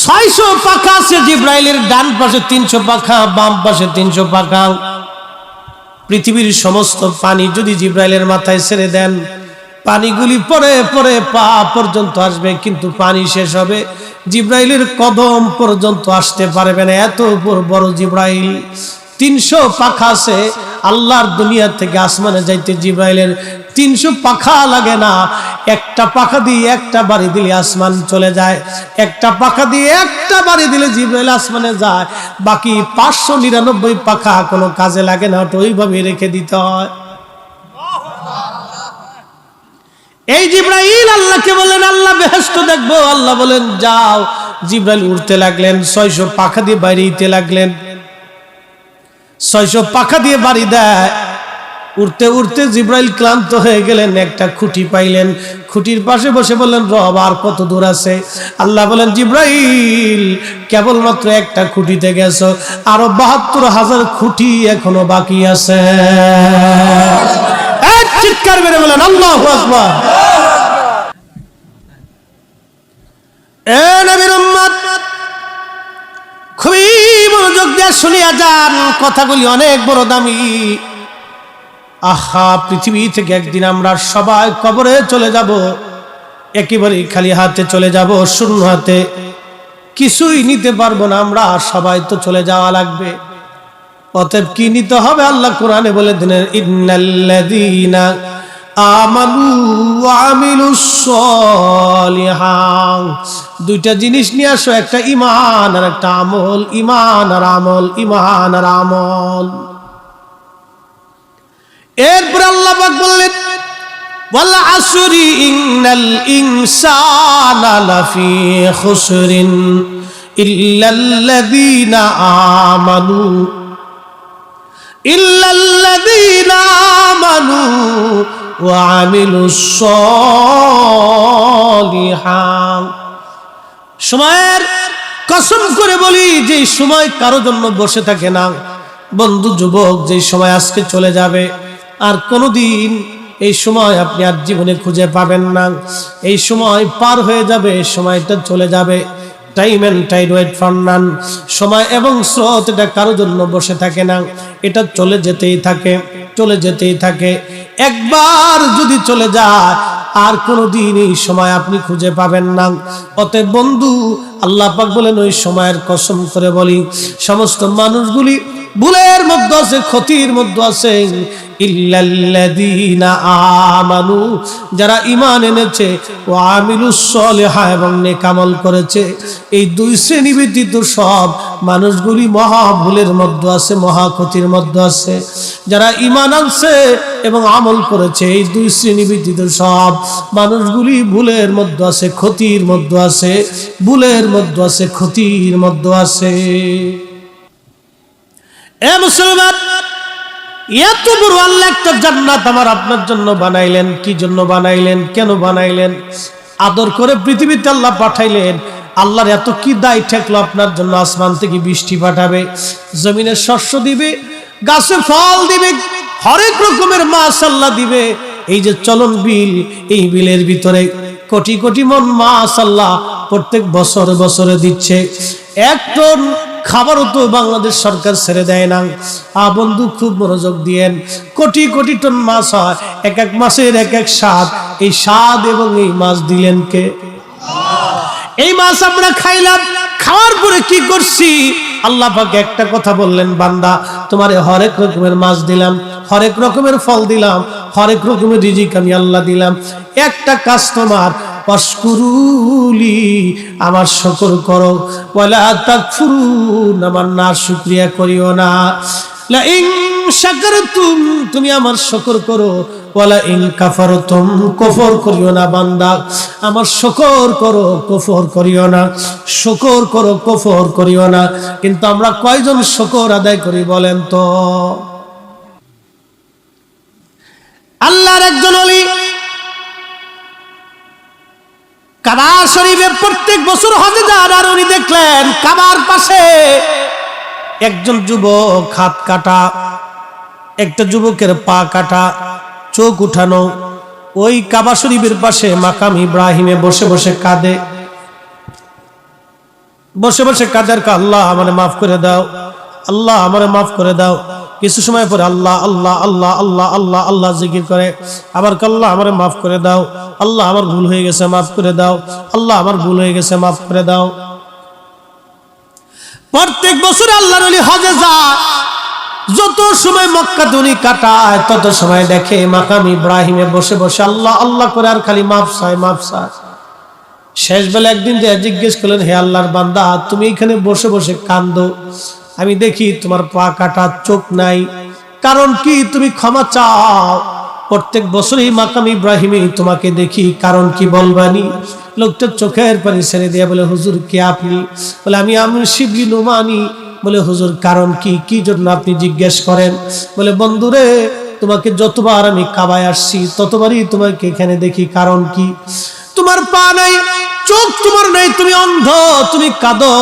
600 পাখা আছে জিব্রাইলের, ডান পাশে 300 পাখা, বাম পাশে 300 পাখা। পৃথিবীর সমস্ত পানি যদি জিব্রাইলের মাথায় ছেড়ে দেন, পানিগুলি পরে পরে পা পর্যন্ত আসবে, কিন্তু পানি শেষ হবে, জিব্রাইলের কদম পর্যন্ত আসতে পারবে না। এত বড় জিব্রাইল। 300 পাখা আছে। আল্লাহর দুনিয়া থেকে আসমানে যাইতে জিব্রাইলের 300 পাখা লাগে না। একটা পাখা দিয়ে একটা বাড়ি দিলে আসমান চলে যায়, একটা পাখা দিয়ে একটা বাড়ি দিলে জিব্রাইল আসমানে যায়। বাকি 599 পাখা কোনো কাজে লাগে না, ওটা ওইভাবে রেখে দিতে হয়। এই জিব্রাইল আল্লাহকে বলেন, আল্লাহ বেহেশত দেখবো। আল্লাহ বলেন যাও। জিব্রাইল উঠতে লাগলেন, 600 পাখা দিয়ে বাইরে দিতে লাগলেন। 600 পাখা দিয়ে বাড়ি দেয়। উঠতে উঠতে জিব্রাইল ক্লান্ত হয়ে গেলেন, একটা খুঁটি পাইলেন, খুঁটির পাশে বসে বললেন রব আর কত দূর আছে? আল্লাহ বলেন জিব্রাইল কেবলমাত্র একটা খুঁটিতে গেছো, আরো 72,000 খুঁটি এখনো বাকি আছে। এক চিৎকার মেরে বলেন আল্লাহু আকবার। এ নবীর উম্মত, খুবই মনোযোগ দিয়ে শুনিয়া যান, কথাগুলি অনেক বড় দামি। আহা, পৃথিবী থেকে একদিন আমরা সবাই কবরে চলে যাব, একেবারে খালি হাতে চলে যাব, শূন্য হাতে, কিছুই নিতে পারবো না। আমরা সবাই তো চলে যাওয়া লাগবে। অতএব কি নিতে হবে? আল্লাহ কোরআনে বলে দিলেন ইন্নাল্লাযীনা আমানু ওয়া আমিলুস সলিহাত। দুইটা জিনিস নিয়ে আসো, একটা ঈমান আর একটা আমল। ঈমান আর আমল, ঈমান আর আমল। এরপর আল্লাহ পাক বললেন ওয়াল আসরি ইন্নাল ইনসানা লাফি খুসরিন ইল্লাল্লাযীনা আমানু ওয়া আমিলুস সলিহাত। সময়ের কসম করে বলি, যে সময় কারো জন্য বসে থাকে না। বন্ধু যুবক, যে সময় আজকে চলে যাবে, আর কোনোদিন এই সময় আপনি আর জীবনে খুঁজে পাবেন না। এই সময় পার হয়ে যাবে, সময়টা চলে যাবে। Time and tide wait for none. সময় এবং স্রোত এটা কারো জন্য বসে থাকে না, এটা চলে যেতেই থাকে, চলে যেতেই থাকে। একবার যদি চলে যায়, আর কোনোদিন এই সময় আপনি খুঁজে পাবেন না। অতএব বন্ধু, আল্লাহ পাক বলেন ওই সময়ের কসম করে বলি, সমস্ত মানুষগুলি ভুলের মধ্যে আছে, ক্ষতির মধ্যে আছে। ইল্লাল্লাযীনা আমানু, যারা ঈমান এনেছে, ওয়া আমিলুস সলিহাত, এবং নেক আমল করেছে। এই দুই শ্রেণী ব্যতীত সব মানুষগুলি মহা ভুলের মধ্যে আছে, মহা ক্ষতির মধ্যে আছে। যারা ঈমান আনছে এবং আমল করেছে, এই দুই শ্রেণী ব্যতীত সব মানুষগুলি ভুলের মধ্যে আছে, ক্ষতির মধ্যে আছে, ভুলের মধ্যে আছে, ক্ষতির মধ্যে আছে। এ মুসলমান, এত বড় আল্লাহ একটা জান্নাত আমার আপনার জন্য বানাইলেন। কি জন্য বানাইলেন? কেন বানাইলেন? আদর করে পৃথিবীতে আল্লাহ পাঠাইলেন। আল্লাহর এত কি দায় ঠেকলো আপনার জন্য? আসমান থেকে বৃষ্টি পাঠাবে, জমিনে শস্য দিবে, গাছে ফল দিবে, হরেক রকমের মাছ আল্লাহ দিবে। এই যে চলন বিল, এই বিলের ভিতরে কোটি কোটি মন মাছ আল্লাহ প্রত্যেক বছর বছরে দিচ্ছে। এক টন খাবারও তো বাংলাদেশ সরকার ছেড়ে দেয় না। বন্ধু খুব মনোযোগ দিয়েন, কোটি কোটি টন মাছ হয়, এক এক মাছের এক এক স্বাদ। এই স্বাদ এবং এই মাছ দিলেন কে? এই মাছ আমরা খাইলাম, খাওয়ার পরে কি করছি? আল্লাহ পাক একটা কথা বললেন, বান্দা তোমারে হরেক রকমের মাছ দিলাম, হরেক রকমের ফল দিলাম, হরেক রকমের রিজিক আমি আল্লাহ দিলাম। একটা কাজ তোমার, ওয়াশকুরুলি, আমার শুকর করো, ওয়ালা তাকফুরুন, আমার না শুকরিয়া করিও না। লা ইন শাকারতুম, তুমি আমার শুকর করো, ওয়ালা ইন কাফারতুম, কুফর করিও না। বান্দা আমার শুকর করো, কুফর করিও না, শুকর করো, কুফর করিও না। কিন্তু আমরা কয়জন শুকর আদায় করি বলেন তো? আল্লাহর একজন ওলি কাবা শরীফে প্রত্যেক বছর হজে যান, আর উনি দেখলেন কাবার পাশে একজন যুবক হাত কাটা, একটা যুবকের পা কাটা, চোখ উঠানো। ওই কাবা শরীফের পাশে মাকাম ইব্রাহিমে বসে বসে কাঁদে। বসে বসে কাদের কা আল্লাহ আমারে মাফ করে দাও, আল্লাহ আমারে মাফ করে দাও। কিছু সময় পরে আল্লাহ আল্লাহ আল্লাহ আল্লাহ আল্লাহ আল্লাহ জিকির করে। আবার আল্লাহ আমারে মাফ করে দাও, আল্লাহ আমার ভুল হয়ে গেছে মাফ করে দাও, আল্লাহ আমার ভুল হয়ে গেছে মাফ করে দাও। প্রত্যেক বছর আল্লাহর ওলি হজে যায়। যত সময় মক্কাতে উনি কাটায় তত সময় দেখে মাকাম ইব্রাহিমে বসে বসে আল্লাহ আল্লাহ করে আর খালি মাফ চায় মাফ চায়। শেষ বেলা একদিন যে জিজ্ঞেস করলেন, হে আল্লাহর বান্দা, তুমি এখানে বসে বসে কান্দো, আমি দেখি তোমার পা কাটা, চোখ নাই, কারণ কি? তুমি ক্ষমা চাও। প্রত্যেক বছরই মাকাম ইব্রাহিমে তোমাকে দেখি, কারণ কি বলবানি? লোকটা চোখের পানি ছেড়ে দিয়ে বলে, হুজুর কে আপনি? বলে, আমি শিবলি নুমানি। বলে, হুজুর কারণ কি? কি জন্য আপনি জিজ্ঞেস করেন? বলে, বন্ধুরে, তোমাকে যতবার আমি কাবায় আসছি ততবারই তোমাকে এখানে দেখি, কারণ কি? তোমার পা নাই, চোখ তোমার নাই, তুমি অন্ধ, তুমি কাঁদো।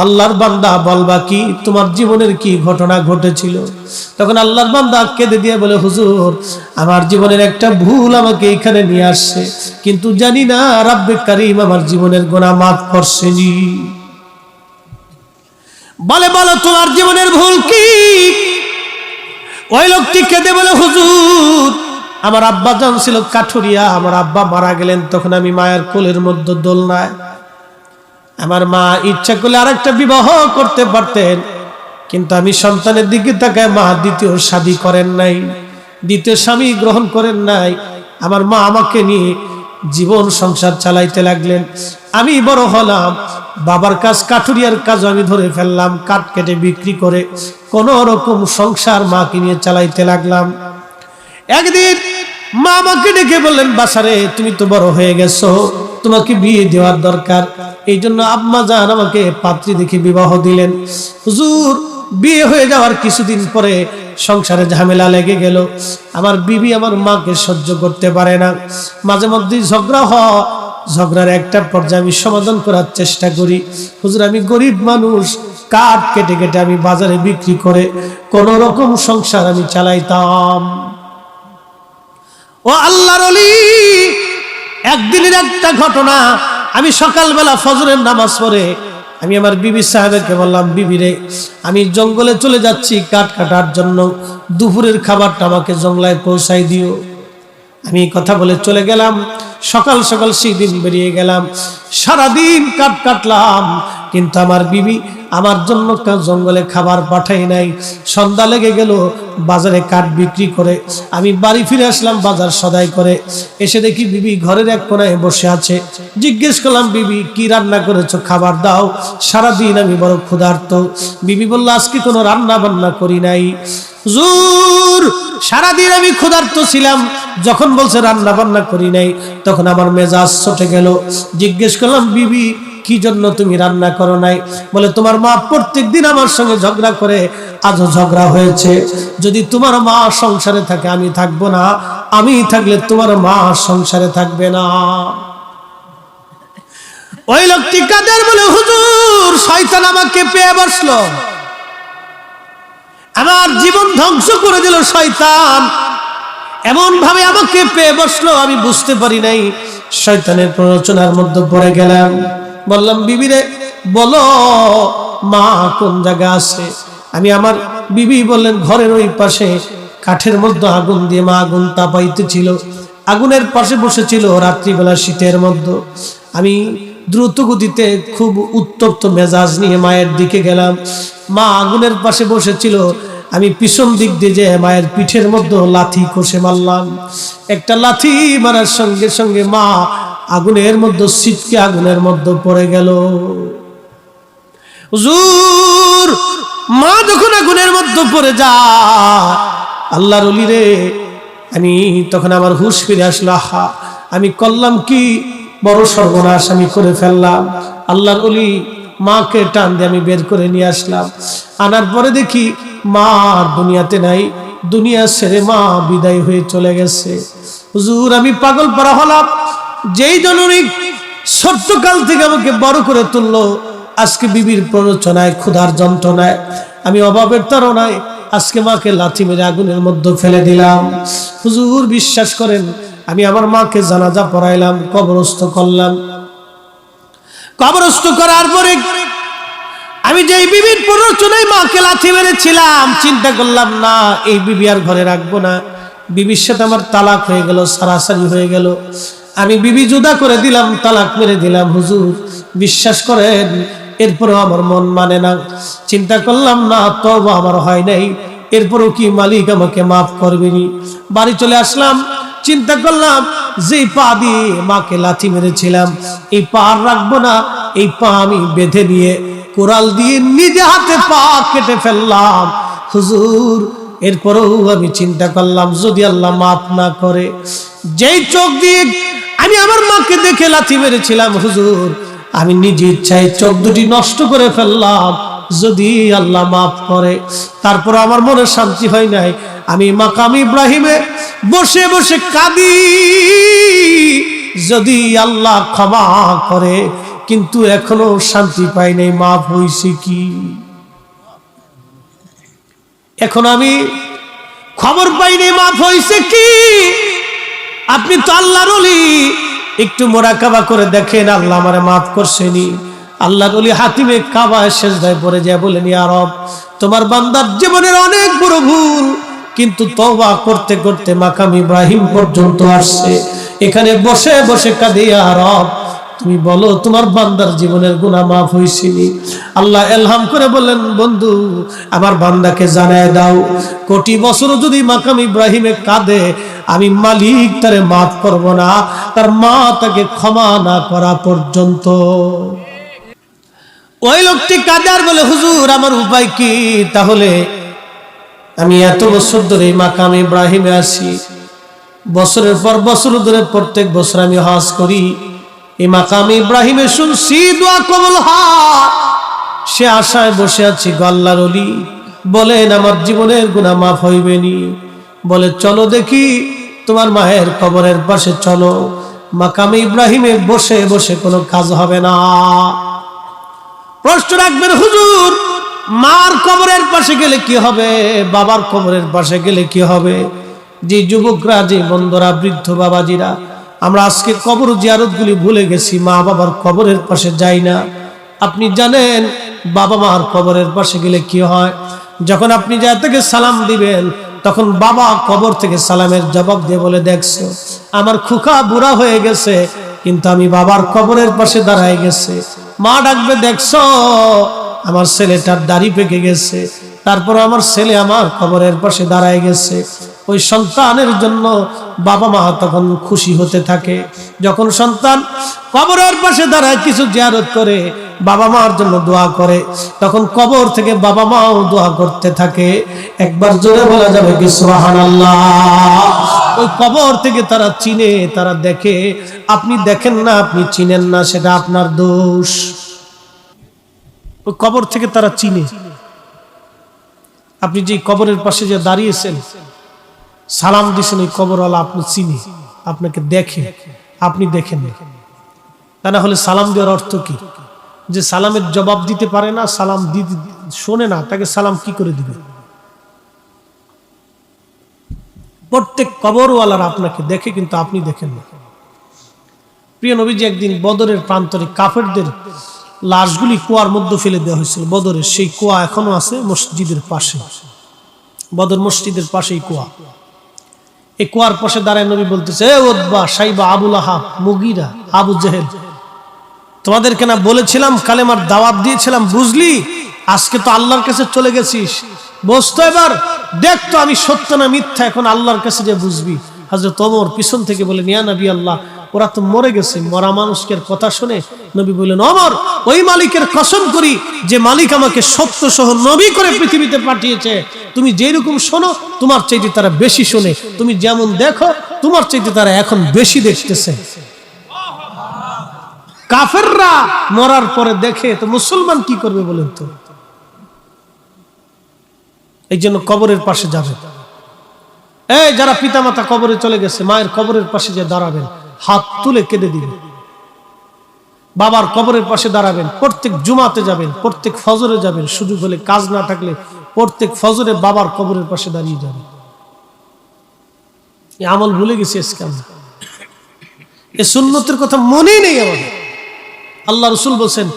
আল্লাহর বান্দা বলবা কি? তোমার জীবনের কি ঘটনা ঘটেছিল? তখন আল্লাহর বান্দা কেঁদে দিয়ে বলে, হুজুর আমার জীবনের একটা ভুল আমাকে এখানে নিয়ে আসছে, কিন্তু জানি না রাব্বে কারীম আমার জীবনের গুনাহ মাফ করছেনি। বলে, বলো তোমার জীবনের ভুল কি? ওই লোকটি কেঁদে বলে, হুজুর আমার আব্বা জান ছিল কাঠুরিয়া, আমার আব্বা মারা গেলেন, তখন আমি মায়ের কোলের মধ্যে দোলনায়। আমার মা ইচ্ছা করলে আরেকটা বিবাহ করতে পারতেন, কিন্তু আমি সন্তানের দিকে তাকায় মা দ্বিতীয় শাদী করেন নাই, দ্বিতীয় স্বামী গ্রহণ করেন নাই। আমার মা আমাকে নিয়ে জীবন সংসার চালাইতে লাগলেন। আমি বড় হলাম, বাবার কাজ কাঠুরিয়ার কাজ আমি ধরে ফেললাম, কাঠ কেটে বিক্রি করে কোন রকম সংসার মাকে নিয়ে চালাইতে লাগলাম। একদিন মা আমাকে ডেকে বললেন, বাসারে তুমি তো বড় হয়ে গেছো, তোমাকে বিয়ে দেওয়ার দরকার। এই জন্য আম্মা জান আমাকে পাত্রী দেখে বিবাহ দিলেন। হুজুর বিয়ে হয়ে যাওয়ার কিছুদিন পরে সংসারে ঝামেলা লেগে গেল। আমার বিবি আমার মাকে সহ্য করতে পারে না, মাঝে মধ্যে ঝগড়া হয়। ঝগড়ার একটা পর্যায়ে আমি সমাধান করার চেষ্টা করি। হুজুর আমি গরিব মানুষ, কাঠ কেটে কেটে আমি বাজারে বিক্রি করে কোন রকম সংসার আমি চালাইতাম। ও আল্লাহর ওলি, একদিনের একটা ঘটনা, আমি সকালবেলা ফজরের নামাজ পড়ে আমি আমার বিবি সাহেবকে বললাম, বিবি রে, আমি জঙ্গলে চলে যাচ্ছি কাঠ কাটার জন্য, দুপুরের খাবারটা আমাকে জঙ্গলায় পৌঁছাই দিও। আমি কথা বলে চলে গেলাম। সকাল সকাল সেই দিন বেরিয়ে গেলাম, সারাদিন কাঠ কাটলাম, কিন্তু আমার বিবি আমার জন্য জঙ্গলে খাবার পাঠাই নাই। সন্ধ্যা লেগে গেল, বাজারে কাঠ বিক্রি করে আমি বাড়ি ফিরে আসলাম বাজার সদাই করে। এসে দেখি বিবি ঘরের এক কোনায় বসে আছে। জিজ্ঞেস করলাম, বিবি কি রান্না করেছো, খাবার দাও, সারাদিন আমি বড় ক্ষুধার্ত। বিবি বলল, আজকে কোনো রান্না বান্না করি নাই। হুজুর সারাদিন আমি ক্ষুধার্ত ছিলাম, যখন বলছে রান্না বান্না করি নাই তখন আমার মেজাজ চটে গেল। জিজ্ঞেস করলাম, বিবি কি জন্য তুমি রান্না করো নাই? বলে, তোমার মা প্রত্যেকদিন আমার সঙ্গে ঝগড়া করে, আজও ঝগড়া হয়েছে। যদি তোমার মা সংসারে থাকে আমি থাকবো না, আমি থাকলে তোমার মা সংসারে থাকবে না। ওই লোকটি কাদের বলে, হুজুর শয়তান আমাকে পেয়ে বসলো, আমার জীবন ধ্বংস করে দিল শয়তান, এমন ভাবে আমাকে পেয়ে বসলো আমি বুঝতে পারি নাই। শয়তানের প্ররোচনার মধ্যে পড়ে গেলাম। বললাম, বিবিরে বলো মা কোন জায়গা আছে? আমি আমার বিবি বললেন, ঘরের ওই পাশে কাঠের মধ্যে আগুন দিয়ে মা আগুন তাপাইতেছিল, আগুনের পাশে বসেছিল রাত্রিবেলা শীতের মধ্যে। আমি দ্রুত গতিতে খুব উত্তপ্ত মেজাজ নিয়ে মায়ের দিকে গেলাম। মা আগুনের পাশে বসেছিল, আমি পিছন দিক দিয়ে যে মায়ের পিঠের মধ্যে লাথি কষে মারলাম। একটা লাথি মারার সঙ্গে সঙ্গে মা আগুনের মধ্যে ছিটকে আগুনের মধ্যে পড়ে গেল। হুজুর মা যখন আগুনের মধ্যে পড়ে যায়, আল্লাহর ওলি রে, আমি তখন আমার হুঁশ ফিরে আসলো। আহা আমি করলাম কি বড় সর্বনাশ আমি করে ফেললাম। আল্লাহর ওলি মাকে টান দিয়ে আমি বের করে নিয়ে আসলাম। আনার পরে দেখি মা দুনিয়াতে নাই, দুনিয়া ছেড়ে মা বিদায় হয়ে চলে গেছে। হুজুর আমি পাগল পারা হলাম। যেই জননী ছোট্টকাল থেকে আমাকে বড় করে তুললো, আজকে বিবির প্ররোচনায়, ক্ষুধার যন্ত্রণায়, আমি অভাবের তাড়নায় আজকে মাকে লাথি মেরে আগুনের মধ্যে ফেলে দিলাম। হুজুর বিশ্বাস করেন, আমি আমার মাকে জানাজা পড়াইলাম, কবরস্থ করলাম। কবরস্থ করার পরে আমি যেই বিবির প্ররোচনায় মাকে লাথি মেরেছিলাম, চিন্তা করলাম না এই বিবি আর ঘরে রাখবো না, বিবির সাথে আমার তালাক হয়ে গেল, সারাসারি হয়ে গেল। আমি বিবি জুদা করে দিলাম, তালাক মেরে দিলাম। হুজুর বিশ্বাস করেন, এরপরও আমার মন মানে না। চিন্তা করলাম না, তওবা আমার হয় নাই, এরপরও কি মালিক আমাকে মাফ করবেনি? বাড়ি চলে আসলাম, চিন্তা করলাম যে পা দিয়ে মাকে লাথি মেরেছিলাম, এই পা আর রাখবো না। এই পা আমি বেঁধে নিয়ে কোরাল দিয়ে নিজে হাতে পা কেটে ফেললাম। হুজুর এরপরেও আমি চিন্তা করলাম, যদি আল্লাহ মাফ না করে, যেই চোখ দিয়ে আমি আমার মাকে দেখে লাথি মেরেছিলাম, হুজুর আমি নিজে ইচ্ছায় চোখ দুটি নষ্ট করে ফেললাম, যদি আল্লাহ মাফ করে। তারপর আমার মনে শান্তি হয় নাই। আমি মাকাম ইব্রাহিমে বসে বসে কাঁদি, যদি আল্লাহ ক্ষমা করে, কিন্তু এখনো শান্তি পাই নাই। মাফ হইছে কি? এখন আমি খবর পাই নাই মাফ হইছে কি? আপনি তো আল্লাহর ওলি, একটু মোরাকাবা করে দেখেন আল্লাহ আমারে মাফ করছেনি। আল্লাহর ওলি হাতিমে কাবায় সেজদায় পড়ে যায়, বলেন ইয়া রব, তোমার বান্দার জীবনের অনেক বড় ভুল, কিন্তু তওবা করতে করতে মাকাম ইব্রাহিম পর্যন্ত আসছে। এখানে বসে বসে কাঁদে, ইয়া রব তুমি বলো তোমার বান্দার জীবনের গুনাহ মাফ হইছিনি? আল্লাহ এলহাম করে বললেন, বন্ধু আমার বান্দাকে জানায় দাও, কোটি বছর যদি মাকাম ইব্রাহিমে কাঁদে, আমি মালিক তারে মাফ করব না, তার মা তাকে ক্ষমা না করা পর্যন্ত। ওই লোকটি কাঁদে আর বলে, হুজুর আমার উপায় কি? তাহলে আমি এত বছর ধরে মাকাম ইব্রাহিমে আসি, বছরের পর বছর ধরে প্রত্যেক বছর আমি হজ করি, এই মাকাম ইব্রাহিমে শুনছি দোয়া কবুল হয়, সে আশায় বসে আছি। আল্লাহর ওলি বলেন আমার জীবনের গুনাহ মাফ হইবেনি? বলে চলো দেখি তোমার মায়ের কবরের পাশে চলো। মাকাম ইব্রাহিমে বসে বসে কোনো কাজ হবে না। প্রশ্ন রাখবেন, হুজুর মার কবরের পাশে গেলে কি হবে, বাবার কবরের পাশে গেলে কি হবে? যে যুবকরা, যে বন্ধুরা, বৃদ্ধ বাবাজিরা, আমরা আজকে কবর জিয়ারতগুলি ভুলে গেছি, মা বাবার কবরের পাশে যাই না। আপনি জানেন বাবা মার কবরের পাশে গেলে কি হয়? যখন আপনি যা থেকে সালাম দিবেন, তখন বাবা কবর থেকে সালামের জবাব দিয়ে বলে, দেখছো আমার খুকা বুড়া হয়ে গেছে, কিন্তু আমি বাবার কবরের পাশে দাঁড়ায় গেছে। মা ডাকবে, দেখছো আমার ছেলেটার দাড়ি পেকে গেছে, তারপর আমার ছেলে আমার কবরের পাশে দাঁড়ায় গেছে। ওই সন্তানের জন্য বাবা মা তখন খুশি হতে থাকে। যখন সন্তান কবরের পাশে দাঁড়ায় কিছু জিয়ারত করে, বাবা মার জন্য দোয়া করে, তখন কবর থেকে বাবা মাও দোয়া করতে থাকে। একবার জোরে বলা যাবে কি সুবহানাল্লাহ? ওই কবর থেকে তারা চিনে, তারা দেখে। আপনি দেখেন না, আপনি চিনেন না, সেটা আপনার দোষ। ওই কবর থেকে তারা চিনে। আপনি যে কবরের পাশে যে দাঁড়িয়েছেন, সালাম দিয়েছেন, ওই কবরওয়ালা আপনি চিনে, আপনাকে দেখে, আপনি দেখেন না। তা না হলে সালাম দেওয়ার অর্থ কি? যে সালামের জবাব দিতে পারে না, সালাম দিতে শোনে না, তাকে সালাম কি করে দিবে? প্রত্যেক কবরওয়ালারা আপনাকে দেখে, কিন্তু আপনি দেখেন না। প্রিয় নবীজি একদিন বদরের প্রান্তরে কাফেরদের লাশগুলি কুয়ার মধ্যে ফেলে দেওয়া হয়েছিল। বদরের সেই কুয়া এখনো আছে মসজিদের পাশে, বদর মসজিদের পাশেই কুয়া। এই কুয়ার পাশে দাঁড়ায় নবী বলতেছে, এ উতবা, সাইবা, আবুল আহাব, মুগিরা, আবু জেহেল, তোমাদেরকে না বলেছিলাম, কালেমার দাওয়াত দিয়েছিলাম, বুঝলি? আজকে তো আল্লাহর কাছে চলে গেছিস, বুঝতো এবার দেখ তো আমি সত্য না মিথ্যা, এখন আল্লাহর কাছে যে বুঝবি। হযরত ওমর পিছন থেকে বলেন, ইয়া নবী আল্লাহ, ওরা তো মরে গেছে, মরা মানুষকে কথা শুনে নবী বললেন, ওমর ওই মালিকের কসম করি যে মালিক আমাকে সত্য সহ নবী করে পৃথিবীতে পাঠিয়েছে, তুমি যেরকম শোনো তোমার চাইতে তারা বেশি শোনে, তুমি যেমন দেখো তোমার চাইতে তারা এখন বেশি দেখতেছে। কাফেররা মরার পরে দেখে, তো মুসলমান কি করবে বলেন তো? এই জন্য কবরের পাশে যাবে। এই যারা পিতামাতা কবরে চলে গেছে, মায়ের কবরের পাশে যে দাঁড়াবেন, হাত তুলে কেঁদে দিবেন। বাবার কবরের পাশে দাঁড়াবেন, প্রত্যেক জুমাতে যাবেন, প্রত্যেক ফজরে যাবেন, সুযোগ হলে কাজ না থাকলে প্রত্যেক ফজরে বাবার কবরের পাশে দাঁড়িয়ে যাবেন। এই আমল ভুলে গেছি আজকে আমরা, এই সুন্নতের কথা মনেই নেই আমাদের। আল্লাহ রাসূল বলেন,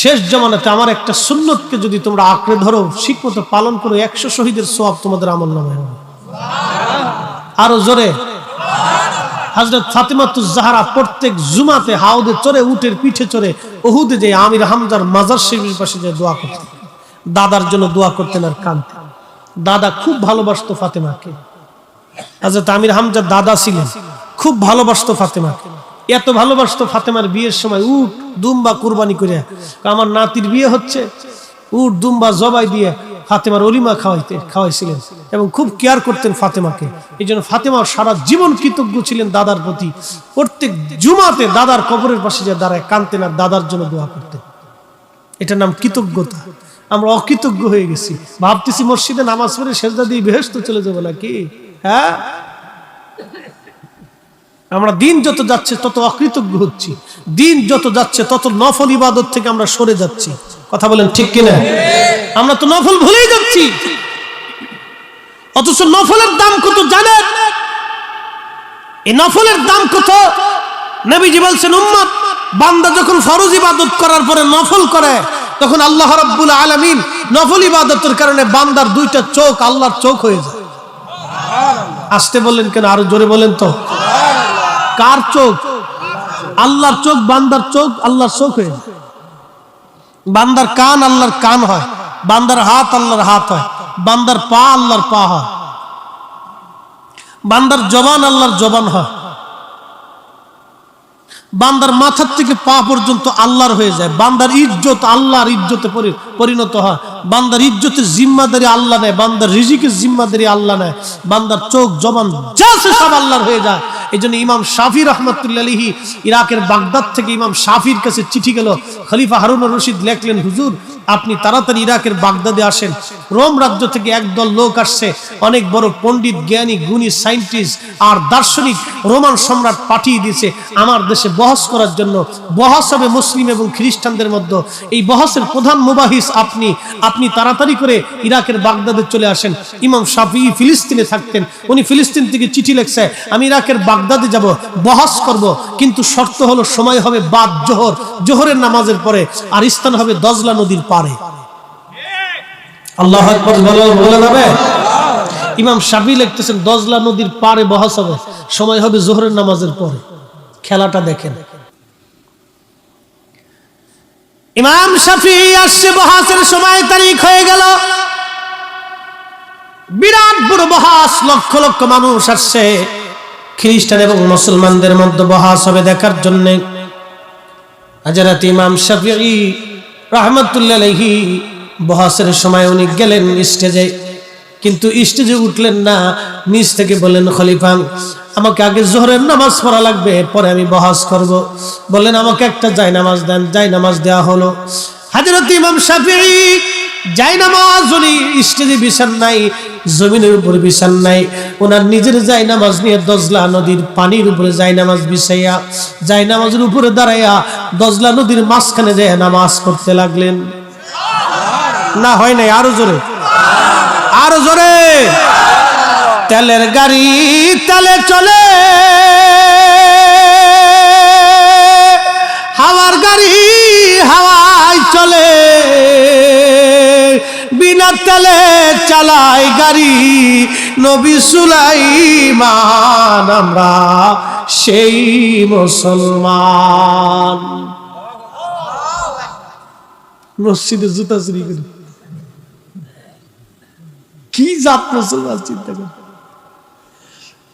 শেষ জামানাতে আমার একটা সুন্নতকে যদি তোমরা আঁকড়ে ধরো, ঠিকমতো পালন করো, 100 শহীদের সওয়াব তোমাদের আমলনামায় হবে। আরো জোরে। হযরত ফাতিমাতুজ জাহরা প্রত্যেক জুমাতে হাউদে চড়ে, উটের পিঠে চড়ে উহুদে যে আমির হামজার মাজার শরীফের পাশে যে দোয়া করতেন, দাদার জন্য দোয়া করতেন আর কাঁদতেন। দাদা খুব ভালোবাসতো ফাতেমাকে। হযরত আমির হামজার দাদা ছিলেন, খুব ভালোবাসতো ফাতেমাকে। এত ভালোবাসতো, ফাতেমার বিয়ের সময় উট দুম্বা কুরবানি করে, আমার নাতির বিয়ে হচ্ছে, উট দুম্বা জবাই দিয়ে ফাতেমার অলিমা খাওয়াইছিলেন এবং খুব কেয়ার করতেন ফাতেমাকে। এই জন্য ফাতেমা সারা জীবন কৃতজ্ঞ ছিলেন দাদার প্রতি। প্রত্যেক জুমাতে দাদার কবরের পাশে যে দাঁড়ায় কাঁদতেন আর দাদার জন্য দোয়া করতেন। এটার নাম কৃতজ্ঞতা। আমরা অকৃতজ্ঞ হয়ে গেছি, ভাবতেছি মসজিদে নামাজ পড়ে সেজদা দিয়ে বেহেশতে চলে যাবো নাকি। হ্যাঁ, আমরা দিন যত যাচ্ছে তত অকৃতজ্ঞ হচ্ছি, দিন যত যাচ্ছে তত নফল ইবাদত থেকে আমরা সরে যাচ্ছি। কথা বলেন ঠিক কিনা? আমরা তো নফল ভুলেই যাচ্ছি, অথচ নফলের দাম কত জানেন? এই নফলের দাম কত? নবীজি বলছেন, উম্মত বান্দা যখন ফরজ ইবাদত করার পরে নফল করে, তখন আল্লাহ রাব্বুল আলামিন নফল ইবাদতের কারণে বান্দার দুইটা চোখ আল্লাহর চোখ হয়ে যায়। আসতে বললেন কেন? আরো জোরে বলেন তো। কার চোখ? আল্লাহর চোখ। বান্দার চোখ আল্লাহর চোখ হয়ে যায়। বান্দার কান আল্লাহর কান হয়, বান্দার হাত আল্লাহর হাত হয়, বান্দার পা আল্লাহর পা হয়, বান্দার জবান আল্লাহর জবান হয়, বান্দার মাথার থেকে পা পর্যন্ত আল্লাহর হয়ে যায়। বান্দার ইজ্জত আল্লাহর ইজ্জতে পরিণত হয়। বান্দার ইজ্জতের জিম্মাদারি আল্লাহ নেয়, বান্দার রিজিকের জিম্মাদারি আল্লাহ নেয়। বান্দার চোখ জবান যা আছে সব আল্লাহর হয়ে যায়। এই জন্য ইমাম শাফি রাহমাতুল্লাহ আলাইহি ইরাকের বাগদাদ থেকে ইমাম শাফির কাছে চিঠি গেল। খলিফা হারুনুর রশিদ লেখলেন, হুজুর আপনি তাড়াতাড়ি ইরাকের বাগদাদে আসেন, রোম রাজ্য থেকে একদল লোক আসছে, অনেক বড় পণ্ডিত, জ্ঞানী, গুণী, সায়েন্টিস্ট আর দার্শনিক রোমান সম্রাট পাঠিয়ে দিয়েছে আমার দেশে বহস করার জন্য। বহস হবে মুসলিম এবং খ্রিস্টানদের মধ্যে। এই বহসের প্রধান মুবাহিস আপনি তাড়াতাড়ি করে ইরাকের বাগদাদে চলে আসেন। ইমাম শাফি ফিলিস্তিনে থাকতেন, উনি ফিলিস্তিন থেকে চিঠি লিখছে, আমি ইরাকের বাগদাদে যাব, বহস করব, কিন্তু শর্ত হলো সময় হবে বাদ জোহর, জোহরের নামাজের পরে, আর স্থান হবে দজলা নদীর পারে। আল্লাহু আকবার বলে যাবে। ইমাম শাফি লিখতেছেন দজলা নদীর পারে বহস হবে, সময় হবে জোহরের নামাজের পরে। খেলাটা দেখেন। ইমাম শাফি আসছে, বহসের সময় তারিখ হয়ে গেল। বিরাট বড় বহস, লক্ষ লক্ষ মানুষ আসছে। খ্রিস্টান এবং মুসলমানদের মধ্যে বহস হবে দেখার জন্য। হযরত ইমাম শাফিঈ রাহমাতুল্লাহ আলাইহি বহসের সময় উনি গেলেন স্টেজে, কিন্তু স্টেজে উঠলেন না। নিচ থেকে বললেন, খলিফা আমাকে আগে জোহরের নামাজ পড়া লাগবে, পরে আমি বহস করব। বললেন আমাকে একটা জায়নামাজ দেন। জায়নামাজ দেওয়া হলো। হযরত ইমাম শাফিঈ জায়নামাজ উনি স্টেজে বিছান নাই, জমিনের উপরে বিছান নাই, ওনার নিজের জায়নামাজ নিয়ে দজলা নদীর পানির উপরে জায়নামাজ বিছাইয়া, জায়নামাজের উপরে দাঁড়াইয়া দজলা নদীর মাঝখানে যায় নামাজ পড়তে লাগলেন। না হয় নাই? আরো জোরে, আরো জোরে। তেলের গাড়ি তেলে চলে, হাওয়ার গাড়ি হাওয়ায় চলে, বিনা তেলে চালায় গাড়ি নবী সুলাইমান, আমরা সেই মুসলমান। মসজিদে জুতা চুরি করি, কি জাত মুসলমান চিন্তা করি,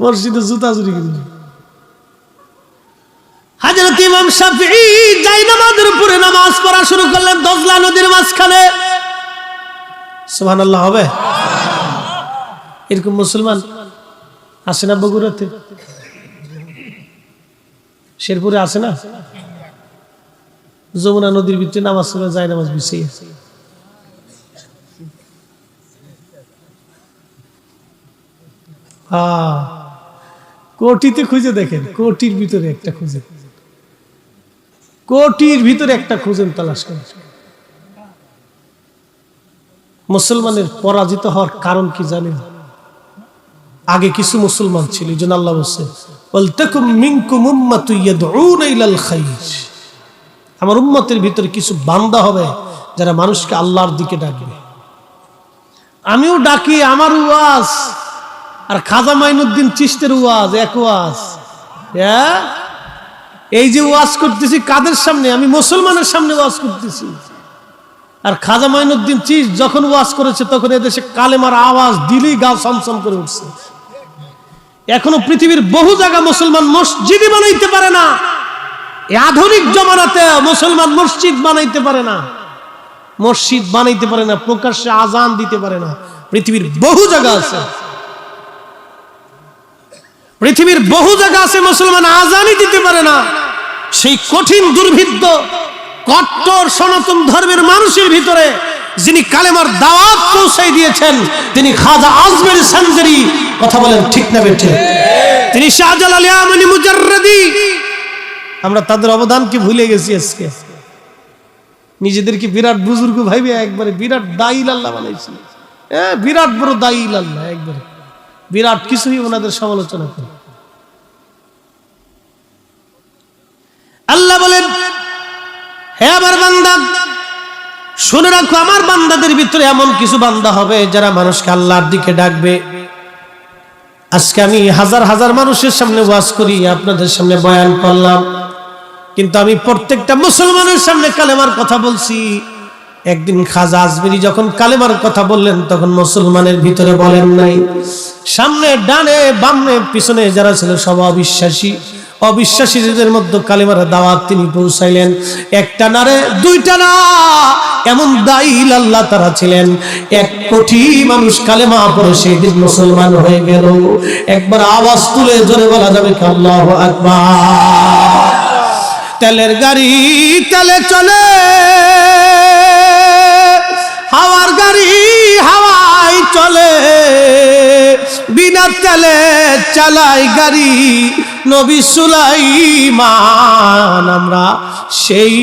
মসজিদে জুতা চুরি করি। হযরত ইমাম শাফিঈ জায়নামাজের উপরে নামাজ পড়া শুরু করলেন দজলা নদীর মাঝখানে। সুবহানাল্লাহ হবে? এরকম মুসলমান আছে না বগুড়াতে? শেরপুরে আছে না? যমুনা নদীর ভিতরে নামাজ পড়ে জায়নামাজ বিছিয়ে। কোটিতে খুঁজে দেখেন, কোটির ভিতরে একটা খুঁজে, কোটির ভিতরে একটা খুঁজেন, তালাশ করেন। মুসলমানের পরাজিত হওয়ার কারণ কি জানেন? আগে কিছু মুসলমান ছিল, এই জন্য আল্লাহ বলছে ওয়ালতাকুম মিনকুম উম্মাতুন ইয়াদউনা ইলাল খায়র। আমার উম্মতের ভিতরে কিছু বান্দা হবে যারা মানুষকে আল্লাহর দিকে ডাকবে। আমিও ডাকি, আমার ওয়াজ আর খাজা মাইনুদ্দিন চিশতের ওয়াজ এক ওয়াজ। এই যে ওয়াজ করতেছি কাদের সামনে? আমি মুসলমানের সামনে ওয়াজ করতেছি। আর খাজা মাইনুদ্দিন চিশত যখন ওয়াজ করেছে তখন এদেশে কালেমার আওয়াজ দিলেই গা ছমছম করে উঠছে। এখনো পৃথিবীর বহু জায়গা মুসলমান মসজিদই বানাইতে পারে না। এই আধুনিক জমানাতে মুসলমান মসজিদ বানাইতে পারে না, মসজিদ বানাইতে পারে না, প্রকাশ্যে আজান দিতে পারে না। পৃথিবীর বহু জায়গা আছে, পৃথিবীর বহু জায়গা আছে মুসলমান আজানই দিতে পারে না। সেই কঠিন দুর্ভিদ্ধ কট্টর সনাতন ধর্মের মানুষের ভিতরে যিনি কালেমার দাওয়াত পৌঁছাই দিয়েছেন তিনি খাজা আজমের সানজারি। কথা বলেন ঠিক না বেঠিক? তিনি শাহজালাল ইয়ামানি মুজাররদি। আমরা তাদের অবদানকে ভুলে গেছি আজকে। নিজেদেরকে বিরাট বুজুর্গ ভাইবে একবারে বিরাট দাঈল আল্লাহ বানাইছি। বিরাট বড় দাঈল আল্লাহ, একবারে বিরাট কিছুই ওনাদের সমালোচনা করে। আল্লাহ বলেন, হে আমার বান্দা শুনে রাখো, আমার বান্দাদের ভিতরে এমন কিছু বান্দা হবে যারা মানুষকে আল্লাহর দিকে ডাকবে। আজকে আমি হাজার হাজার মানুষের সামনে ওয়াজ করি, আপনাদের সামনে বয়ান করলাম, কিন্তু আমি প্রত্যেকটা মুসলমানের সামনে কালেমার কথা বলছি। একদিন খাজা আজমেরি যখন কালেমার কথা বললেন তখন মুসলমানের ভিতরে বলেন নাই। সামনে ডানে বামে পিছনে যারা ছিল সব অবিশ্বাসী, অবিশ্বাসীদের মধ্যে কালেমার দাওয়াত তিনি পৌঁছাইলেন। একটা না রে, দুইটা না, এমন দাঈল আল্লাহ তারা ছিলেন। 1 কোটি মানুষ কালেমা পড়ে সেই দিন মুসলমান হয়ে গেল। একবার আওয়াজ তুলে জোরে বলা যাবে কি আল্লাহু আকবার? তেলের গাড়ি তেলে চলে, হাওয়ার গাড়ি হাওয়ায় চলে, বিনা তেলে চালাই গাড়ি নবী সুলাইমান। আমরা সেই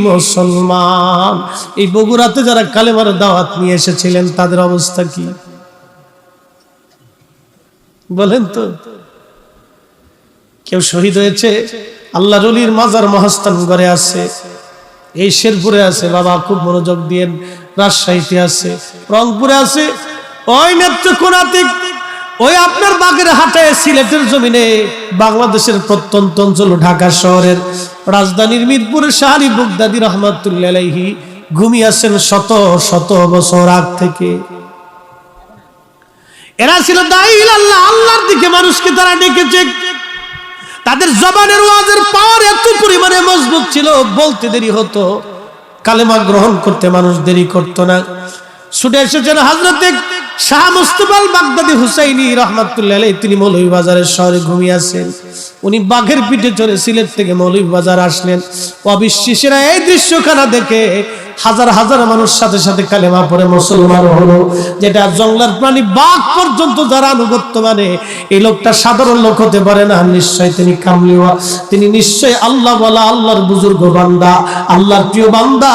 মুসলমান। এই বগুড়াতে যারা কালেমার দাওয়াত নিয়ে এসেছিলেন তাদের অবস্থা কি বলেন তো? কেউ শহীদ হয়েছে, আল্লাহর ওলির মাজার মহাস্থানগড়ে আছে, এই শেরপুরে আছে, বাবা খুব মনোযোগ দিয়েন, রাজশাহীতে আছে, রংপুরে আছে, ওই নেত্রকোনাতে, ওই আপনার বাগেরহাটে, সিলেটের জমিনে, বাংলাদেশের প্রত্যন্ত অঞ্চল ঢাকা শহরের রাজধানীর মিরপুরের শাহরি বুগদাদি রহমাতুল্লাহ আলাইহি ঘুমিয়ে আছেন শত শত বছর আগ থেকে। এরা ছিল দাঈল আল্লাহ, আল্লাহর দিকে মানুষকে তারা ডেকেছে। তাদের জবানের ওয়াজের পাওয়ার এত পরিমাণে মজবুত ছিল, বলতে দেরি হতো, কালেমা গ্রহণ করতে মানুষ দেরি করতো না। ছুটে এসেছেন হযরতে শাহ মুস্তাফা আল বাগদাদি হুসাইনি রহমাতুল্লাহ আলাইহি। তিনি মৌলভীবাজারের শহরে ঘুমিয়ে আছেন। উনি বাঘের পিঠে চড়ে সিলেট থেকে মৌলভীবাজার আসলেন। অবিশ্বাসীরা এই দৃশ্যখানা দেখে হাজার হাজার মানুষ সাথে সাথে কালেমা পড়ে মুসলমান হলো। যেটা জঙ্গলের প্রাণী বাঘ পর্যন্ত যারা আনুগত্য মানে, এই লোকটা সাধারণ লোক হতে পারে না, নিশ্চয় তিনি কামলিওয়া, তিনি নিশ্চয় আল্লাহ বলা, আল্লাহর বুজুর্গ বান্দা, আল্লাহর প্রিয় বান্দা।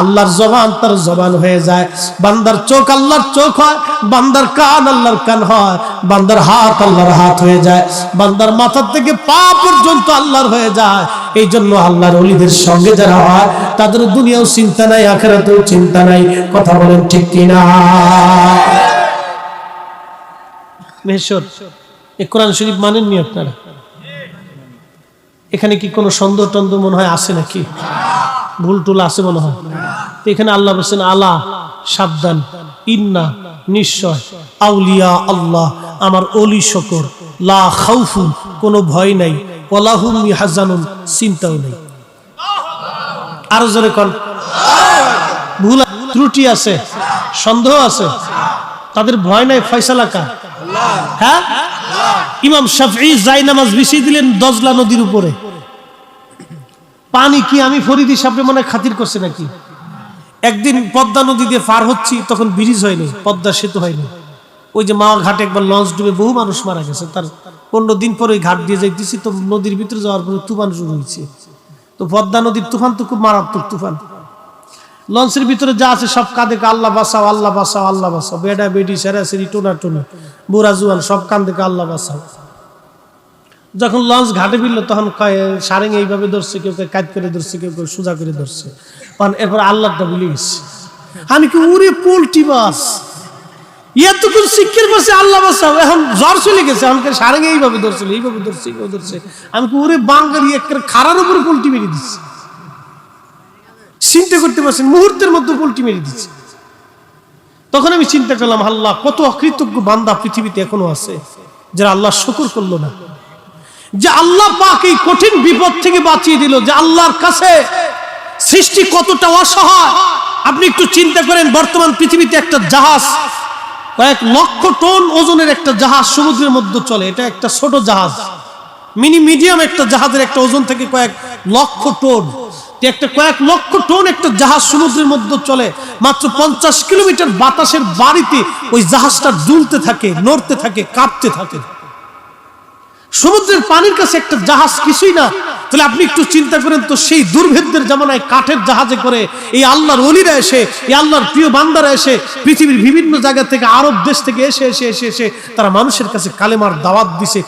আল্লাহর জবান তার জবান হয়ে যায়, বান্দার চোখ আল্লাহর চোখ হয়, বান্দার কান আল্লাহর কান হয়, বান্দার হাত আল্লাহর হাত হয়ে যায়, বান্দার মাথা থেকে পা পর্যন্ত আল্লাহর হয়ে যায়। এই জন্য আল্লাহর ওলিদের সঙ্গে যারা হয় তাদের দুনিয়াও চিন্তা নাই, আখিরাতেও চিন্তা নাই। কথা বলেন ঠিক কিনা? মেহসর এই কোরআন শরীফ মানেননি আপনারা? এখানে কি কোনো সন্দেহ টন্দেহ মনে হয় আছে নাকি? ভুল টুল আছে মনে হয়? এখানে আল্লাহ বলছেন আলা, সাবধান, ইন্না, নিশ্চয়, আউলিয়া আল্লাহ, আমার ওলি শকর, লা খাউফুন, কোনো ভয় নাই, ওয়ালা হুম ইয়াহজানুন, চিন্তাও নেই। আরো জোরে কোন? ভুল ত্রুটি আছে, সন্দেহ আছে, তাদের ভয় নাই, ফয়সালা কার? হ্যাঁ, ইমাম শাফঈ জায়নামাজ বিছিয়ে দিলেন দজলা নদীর উপরে। পানি কি আমি ফরিদি সাহেব মনে খাতির করছে নাকি? একদিন পদ্মা নদী দিয়ে পার হচ্ছি, তখন ব্রিজ হয়নি, পদ্মা সেতু হয়নি। ওই যে মা ঘাটে একবার লঞ্চ ডুবে বহু মানুষ মারা গেছে, তার 15 দিন পরে ওই ঘাট দিয়ে যাইতেছি, তো নদীর ভিতরে যাওয়ার পরে তুফান শুরু হয়েছে। তো পদ্মা নদীর তুফান তো খুব মারাত্মক তুফান। লঞ্চের ভিতরে যা আছে সব কাঁদে, আল্লাহ বাঁচাও, আল্লাহ বাঁচাও, আল্লাহ বাঁচাও, বেডা বেডি সেরা সেরি টোনা টোনা বুড়া জুয়ান সব কাঁদে, আল্লাহ বাঁচাও। যখন লঞ্চ ঘাটে ফিরলো তখন সারেং এইভাবে ধরছে, কেউ কাজ করে ধরছে, কেউ সোজা করে ধরছে। এরপর আল্লাহটা ভুলে গেছে। আমি কি উড়ে পোল্ট্রি বাস এতক্ষণ শিক্ষার পাশে আল্লাহ বাসাও, এখন জ্বর চলে গেছে, আমাকে সারেং এইভাবে ধরছিল, এইভাবে ধরছে, এইভাবে ধরছে। আমি কি ওরে বাঙালি একটা খাড়ার উপরে পোল্ট্রি মেরে দিচ্ছি, চিন্তা করতে পারছেন? মুহূর্তের মধ্যে পোল্ট্রি মেরে দিচ্ছি। তখন আমি চিন্তা করলাম, আল্লাহ কত অকৃতজ্ঞ বান্দা পৃথিবীতে এখনো আছে যারা আল্লাহ শুকর করলো না, যে আল্লাহ পাক এই কঠিন বিপদ থেকে বাঁচিয়ে দিল, যে আল্লাহর কাছে সৃষ্টি কতটা অসহায়। আপনি একটু চিন্তা করেন, বর্তমান পৃথিবীতে একটা জাহাজ, কয়েক লক্ষ টন ওজনের একটা জাহাজ সমুদ্রের মধ্যে চলে। এটা একটা ছোট জাহাজ, মিডিয়াম একটা জাহাজের একটা ওজন থেকে কয়েক লক্ষ টন। একটা কয়েক লক্ষ টন একটা জাহাজ সমুদ্রের মধ্যে চলে, মাত্র 50 কিলোমিটার বাতাসের বাড়িতে ওই জাহাজটা দুলতে থাকে, নড়তে থাকে, কাঁপতে থাকে। সমুদ্রের পানির কাছে একটা জাহাজ কিছুই না। তাহলে আপনি একটু চিন্তা করেন তো, সেই দুর্ভেদ্যের জামানায় কাঠের জাহাজে করে এই আল্লাহর ওলিরা এসে, এই আল্লাহর প্রিয় বান্দারা এসে পৃথিবীর বিভিন্ন জায়গা থেকে, আরব দেশ থেকে এসে এসে এসে এসে তারা মানুষের কাছে কালেমার দাওয়াত দিছে।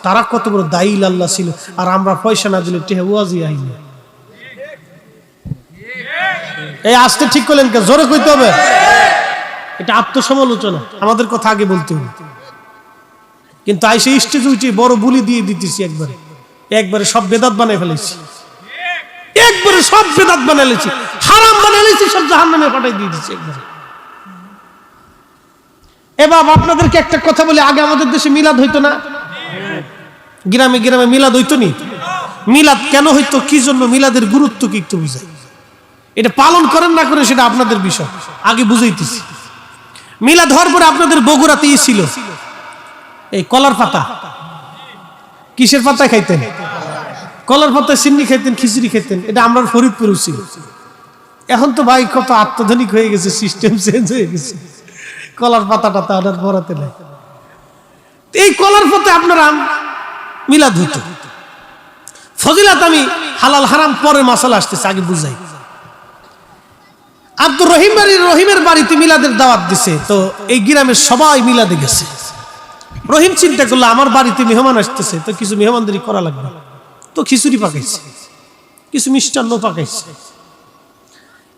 তারা কত বড় দায়ী আল্লাহ ছিল, আর আমরা পয়সা না দিলে টেহে ওয়াজি আইনি। এই আসতে ঠিক করলেন কে? জোরে কইতে হবে। এটা আত্মসমালোচনা, আমাদের কথা আগে বলতে হবে। কিন্তু আইসে স্টেজ উঠে বড় বুলি দিয়ে দিতেছি, একবারে সব বেদাত বানাই ফেলেছি, একবারে সব বেদাত বানাইছি, হারাম বানাইছি, সব জাহান্নামে পাঠাই দিয়ে দিচ্ছি একবারে। এবার আপনাদেরকে একটা কথা বলি, আগে আমাদের দেশে মিলাদ হইতো না? গ্রামে গ্রামে মিলাদ হইতো নি? মিলাদ কেন হইতো, কি জন্য, মিলাদের গুরুত্ব কি একটু বুঝাই। এটা পালন করেন না করেন সেটা আপনাদের বিষয়, আগে বুঝাইতেছি। মিলাদ হওয়ার পরে আপনাদের বগুড়াতেই ছিল এই কলার পাতা। কিসের পাতা খাইতেন? কলার পাতা, চিন্নি খাইতেন, খিচুড়ি খাইতেন। এটা আমরা ফরিদপুর ছিল। এখন তো ভাই কত আত্মধনিক হয়ে গেছে, সিস্টেম চেঞ্জ হয়ে গেছে, কলার পাতাটা তাদের পড়াতে নাই। এই কলার পাতা আপনারা মিলাদ হইতো। ফজিলাত আমি হালাল হারাম পরে মাসালা আসতেছে, আগে বুঝাই। আব্দুর রহিমের বাড়িতে মিলাদের দাওয়াত দিছে, তো এই গ্রামের সবাই মিলাদে গেছে। রহিম চিন্তা করলো, আমার বাড়িতে মেহমান আসতেছে, তো কিছু মেহমানদারি করা লাগবে, তো খিচুড়ি পাকাইছে, কিছু মিষ্টান্ন পাকাইছে।